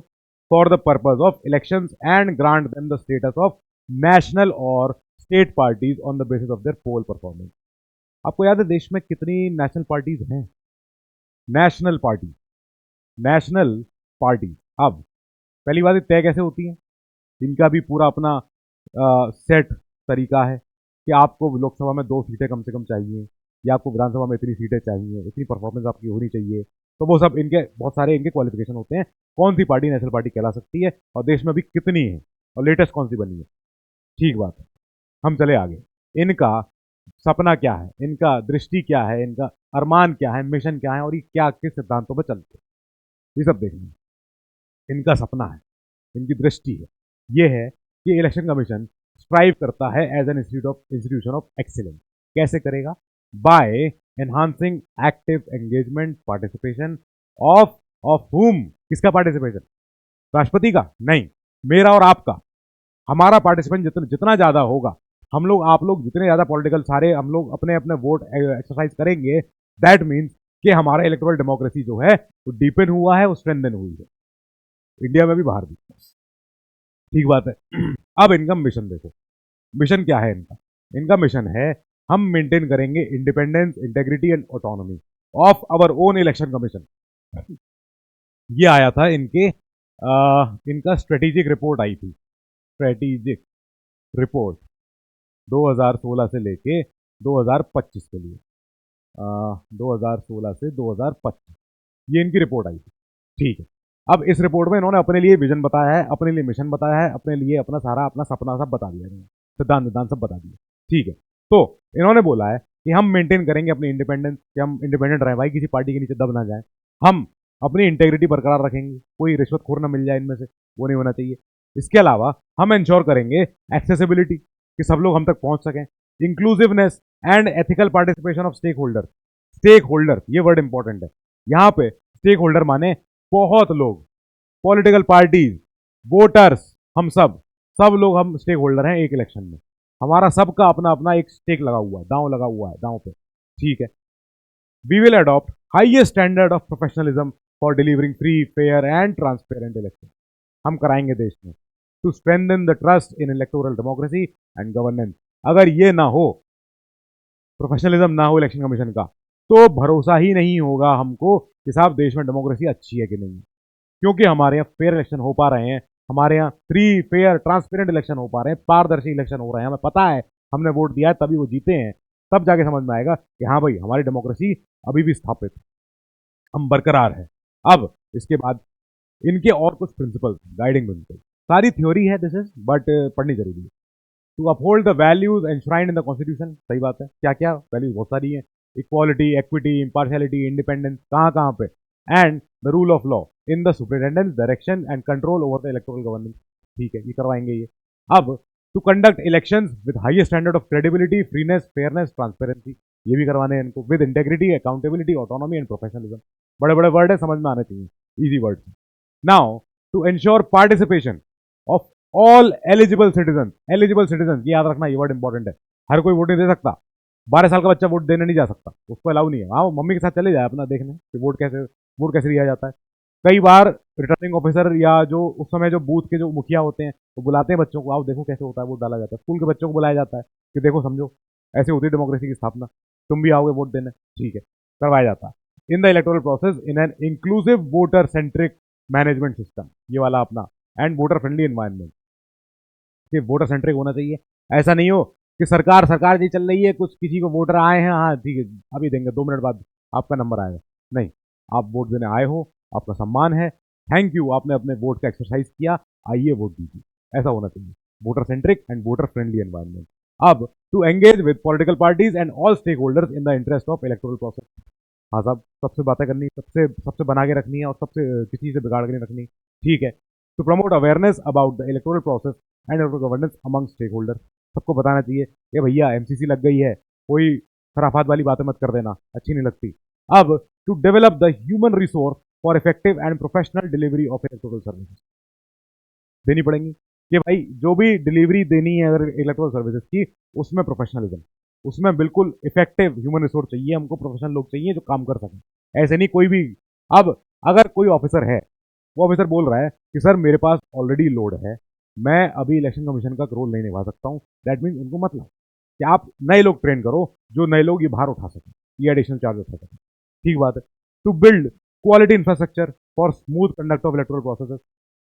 for the purpose of elections and grant them the status of national और state parties on the basis of their poll performance. आपको याद है देश में कितनी नेशनल पार्टीज हैं? National party, national party. अब पहली बात तय कैसे होती है? इनका भी पूरा अपना सेट तरीका है कि आपको लोकसभा में 2 सीटें कम से कम चाहिए, या आपको विधानसभा में इतनी सीटें चाहिए, इतनी परफॉर्मेंस आपकी होनी चाहिए। तो वो सब इनके बहुत सारे इनके क्वालिफिकेशन होते हैं, कौन सी पार्टी नेशनल पार्टी कहला सकती है और देश में अभी कितनी है और लेटेस्ट कौन सी बनी है। ठीक बात है। हम चले आगे। इनका सपना क्या है, इनका दृष्टि क्या है, इनका अरमान क्या है, मिशन क्या है, और ये क्या किस सिद्धांतों पर चलते हैं, ये सब देखना है। इनका सपना है, इनकी दृष्टि है, ये है कि इलेक्शन कमीशन स्ट्राइव करता है as an institution of excellence. कैसे करेगा? By enhancing active engagement participation of whom. किसका पार्टिसिपेशन? राष्ट्रपति का नहीं, मेरा और आपका। हमारा पार्टिसिपेंट जितना ज्यादा होगा, हम लोग आप लोग जितने ज्यादा पॉलिटिकल सारे हम लोग अपने अपने वोट एक्सरसाइज करेंगे, दैट मीन्स कि हमारा इलेक्टोरल डेमोक्रेसी जो है वो डीपन हुआ है, वो स्ट्रेंथन हुई है, इंडिया में भी बाहर भी। ठीक बात है। अब इनका मिशन देखो, मिशन क्या है इनका? इनका मिशन है हम मेंटेन करेंगे independence, integrity and autonomy of our own election commission. ये आया था इनका स्ट्रेटेजिक रिपोर्ट आई थी, स्ट्रेटेजिक रिपोर्ट 2016 से लेके 2025 के लिए, 2016 से 2025 ये इनकी रिपोर्ट आई थी। ठीक है। अब इस रिपोर्ट में इन्होंने अपने लिए विजन बताया है, अपने लिए मिशन बताया है, अपने लिए अपना सारा अपना सपना सब बता दिया, सिद्धांत विधान सब बता दिया। ठीक है। तो इन्होंने बोला है कि हम मेंटेन करेंगे अपनी इंडिपेंडेंस, कि हम इंडिपेंडेंट रहे भाई, किसी पार्टी के नीचे दब ना जाए। हम अपनी इंटेग्रिटी बरकरार रखेंगे, कोई रिश्वतखोर ना मिल जाए इनमें से, वो नहीं होना चाहिए। इसके अलावा हम इंश्योर करेंगे एक्सेसिबिलिटी, कि सब लोग हम तक पहुंच सकें, inclusiveness and ethical participation of stake holder. Stake holder ये वर्ड इंपॉर्टेंट है यहाँ पे। स्टेक होल्डर माने बहुत लोग, पॉलिटिकल पार्टीज, वोटर्स, हम सब लोग हम स्टेक होल्डर हैं एक इलेक्शन में। हमारा सबका अपना अपना एक स्टेक लगा हुआ है, दांव लगा हुआ है दांव पे। ठीक है। We will adopt highest standard of professionalism for delivering free, fair and transparent election. हम कराएंगे देश में to strengthen the trust in electoral democracy and governance. अगर ये ना हो, प्रोफेशनलिज्म ना हो इलेक्शन कमीशन का, तो भरोसा ही नहीं होगा हमको कि साहब देश में डेमोक्रेसी अच्छी है कि नहीं। क्योंकि हमारे यहाँ फेयर इलेक्शन हो पा रहे हैं, हमारे यहाँ फ्री, फेयर, ट्रांसपेरेंट इलेक्शन हो पा रहे हैं, पारदर्शी इलेक्शन हो रहे हैं, हमें पता है हमने वोट दिया है तभी वो जीते हैं, तब जाके समझ में आएगा कि हाँ भाई हमारी डेमोक्रेसी अभी भी स्थापित, हम बरकरार है। अब इसके बाद इनके और कुछ प्रिंसिपल, गाइडिंग प्रिंसिपल, सारी थ्योरी है दिस इज, बट पढ़नी जरूरी है। To uphold the values enshrined in the constitution. सही बात है, क्या क्या वैल्यूज बहुत सारी है, इक्वालिटी, एक्विटी, इम्पार्शियलिटी, इंडिपेंडेंस, कहाँ कहाँ पे, and the rule of law in the superintendence, direction and control over the electoral governance. ठीक है, ये करवाएंगे ये। अब to conduct elections with highest standard of credibility, freeness, fairness, transparency, ये भी करवाने हैं इनको, with integrity, accountability, autonomy and professionalism. बड़े बड़े वर्ड है, समझ में आने चाहिए, easy word. Now to ensure participation of all eligible citizen. Eligible citizen ये याद रखना, ये वर्ड इंपॉर्टेंट है। हर कोई वोट नहीं दे सकता, 12 साल का बच्चा वोट देने नहीं जा सकता, उसको अलाउ नहीं है। हाँ, मम्मी के साथ चले जाए अपना देखने कि वोट कैसे दिया जाता है। कई बार रिटर्निंग ऑफिसर या जो उस समय जो बूथ के जो मुखिया होते हैं वो बुलाते हैं बच्चों को, आओ देखो कैसे होता है, वोट डाला जाता है। स्कूल के बच्चों को बुलाया जाता है कि देखो समझो ऐसे होती है डेमोक्रेसी की स्थापना, तुम भी आओगे वोट देने। ठीक है, करवाया जाता है। In the electoral process in an inclusive voter centric management system, ये वाला अपना, एंड वोटर फ्रेंडली एनवायरमेंट, कि वोटर सेंट्रिक होना चाहिए। ऐसा नहीं हो कि सरकार जी चल रही है, कुछ किसी को वोटर आए हैं, हाँ ठीक है अभी देंगे, 2 मिनट बाद आपका नंबर आएगा। नहीं, आप वोट देने आए हो, आपका सम्मान है, थैंक यू, आपने अपने वोट का एक्सरसाइज किया, आइए वोट दीजिए, ऐसा होना चाहिए। Voter centric and voter friendly environment. अब to engage with political parties and all stakeholders in the interest of electoral process. हाँ साहब, सबसे बातें करनी, सबसे सबसे बना के रखनी है और सबसे किसी से बिगाड़ के नहीं रखनी। ठीक है। To promote awareness about the electoral process and electoral governance among stake holder. सबको बताना चाहिए कि भैया एमसीसी लग गई है, कोई खराफात वाली बातें मत कर देना, अच्छी नहीं लगती। अब to develop the human resource for effective and professional delivery of electrical services, देनी पड़ेंगी कि भाई जो भी डिलीवरी देनी है अगर इलेक्ट्रिकल सर्विसेज की, उसमें प्रोफेशनलिज्म, उसमें बिल्कुल इफेक्टिव ह्यूमन रिसोर्स चाहिए हमको, प्रोफेशनल लोग चाहिए जो काम कर सकें। ऐसे नहीं कोई भी। अब अगर कोई ऑफिसर है, वो ऑफिसर बोल रहा है कि सर मेरे पास ऑलरेडी लोड है, मैं अभी इलेक्शन कमीशन का रोल नहीं निभा सकता हूँ, दैट मीन उनको मतलब कि आप नए लोग ट्रेन करो जो नए लोग ये भार उठा सकें, ये एडिशनल चार्ज उठा सकें। ठीक बात है। To build quality infrastructure for smooth conduct of electoral process,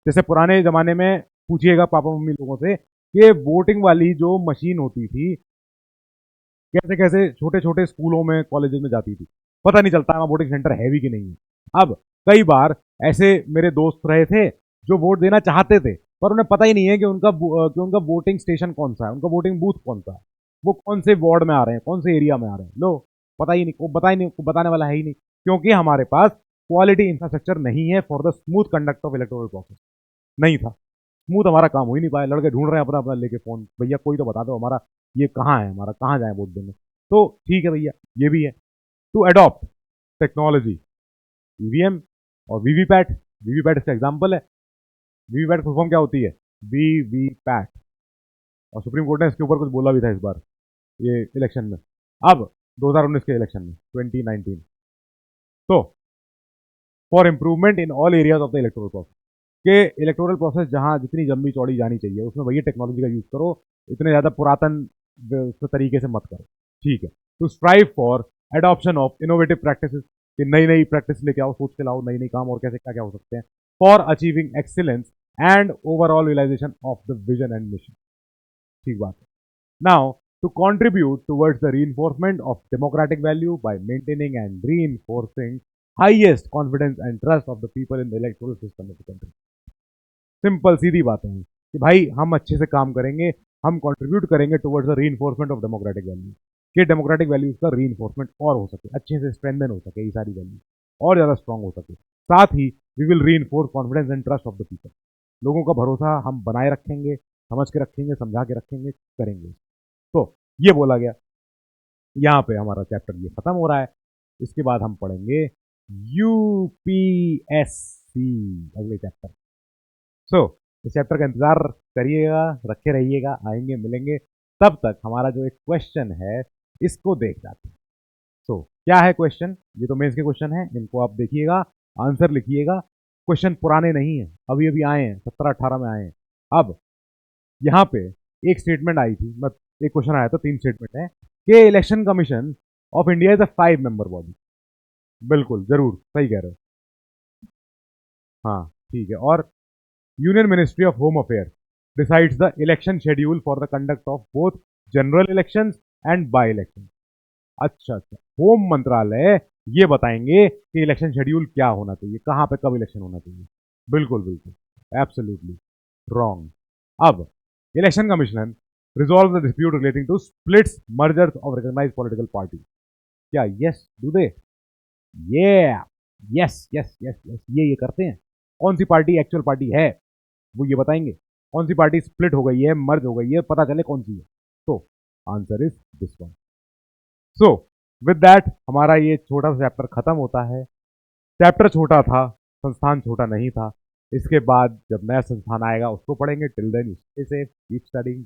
जैसे पुराने जमाने में पूछिएगा पापा मम्मी लोगों से कि वोटिंग वाली जो मशीन होती थी कैसे कैसे छोटे छोटे स्कूलों में कॉलेजेस में जाती थी, पता नहीं चलता वहाँ वोटिंग सेंटर है भी कि नहीं है। अब कई बार ऐसे मेरे दोस्त रहे थे जो वोट देना चाहते थे पर उन्हें पता ही नहीं है कि उनका वोटिंग स्टेशन कौन सा है, उनका वोटिंग बूथ कौन सा है, वो कौन से वार्ड में आ रहे हैं, कौन से एरिया में आ रहे हैं। लो, पता ही नहीं, को बता ही नहीं, को बताने वाला है ही नहीं, क्योंकि हमारे पास क्वालिटी इंफ्रास्ट्रक्चर नहीं है for the smooth conduct of electoral process. नहीं था स्मूथ, हमारा काम हो ही नहीं पाया। लड़के ढूंढ रहे हैं अपना अपना लेके फोन, भैया कोई तो बता दो हमारा ये कहाँ है, हमारा कहाँ जाए वोट देने। तो ठीक है भैया, ये भी है। टू अडॉप्ट टेक्नोलॉजी, ईवीएम और वीवीपैट, वीवीपैट इसका एग्जाम्पल है। वीवीपैट फुल फॉर्म क्या होती है? वीवीपैट, और सुप्रीम कोर्ट ने इसके ऊपर कुछ बोला भी था इस बार ये इलेक्शन में, अब 2019 के इलेक्शन में, 2019। तो for improvement in all areas of the electoral process, के इलेक्टोरल प्रोसेस जहां जितनी लंबी चौड़ी जानी चाहिए उसमें भैया टेक्नोलॉजी का यूज करो, इतने ज्यादा पुरातन तरीके से मत करो। ठीक है। To strive for adoption of innovative practices, कि नई नई प्रैक्टिस लेके आओ, सोच के लाओ नई नई काम और कैसे क्या क्या हो सकते हैं, for achieving excellence and overall realisation of the vision and mission. ठीक बात है। Now to contribute towards the reinforcement of democratic value by maintaining and reinforcing highest confidence and trust of the people in the electoral system of the country। Simple सीधी बात है कि भाई हम अच्छे से काम करेंगे, हम कंट्रीब्यूट करेंगे towards the reinforcement of democratic value, कि डेमोक्रेटिक वैल्यूज का रीइंफोर्समेंट और हो सके, अच्छे से स्ट्रेंथन हो सके, ये सारी वैल्यू और ज़्यादा स्ट्रांग हो सके। साथ ही we will reinforce confidence and trust of the people, लोगों का भरोसा हम बनाए रखेंगे, समझ के रखेंगे, समझा के रखेंगे, करेंगे। तो ये बोला गया। यहाँ पे हमारा चैप्टर ये खत्म हो रहा है। इसके बाद हम पढ़ेंगे यूपीएससी, अगले चैप्टर। सो इस चैप्टर का इंतजार करिएगा, रखे रहिएगा, आएंगे मिलेंगे। तब तक हमारा जो एक क्वेश्चन है इसको देख जाते हैं। सो क्या है क्वेश्चन? ये तो मेंस के क्वेश्चन है, इनको आप देखिएगा, आंसर लिखिएगा। क्वेश्चन पुराने नहीं है, अभी अभी आए हैं, 17-18 में आए हैं। अब यहाँ पे एक स्टेटमेंट आई थी, मतलब एक क्वेश्चन आया था, 3 स्टेटमेंट है कि election commission of India is a 5 member body. बिल्कुल, जरूर सही कह रहे हो। हाँ ठीक है। और union ministry of home affair decides the election schedule for the conduct of both general elections and by election. अच्छा अच्छा, होम मंत्रालय ये बताएंगे कि इलेक्शन शेड्यूल क्या होना चाहिए, कहाँ पे कब इलेक्शन होना चाहिए। बिल्कुल बिल्कुल, एब्सोल्युटली रॉन्ग। अब election commission resolve the dispute relating to splits mergers of recognised political party. क्या यस डू दे? ये यस यस यस यस, ये करते हैं। कौन सी पार्टी एक्चुअल पार्टी है वो ये बताएंगे, कौन सी पार्टी स्प्लिट हो गई है, मर्ज हो गई है, पता चले कौन सी है। तो answer is this one. So with that हमारा ये छोटा सा चैप्टर खत्म होता है। चैप्टर छोटा था, संस्थान छोटा नहीं था। इसके बाद जब नया संस्थान आएगा उसको पढ़ेंगे। Till then stay safe, keep studying.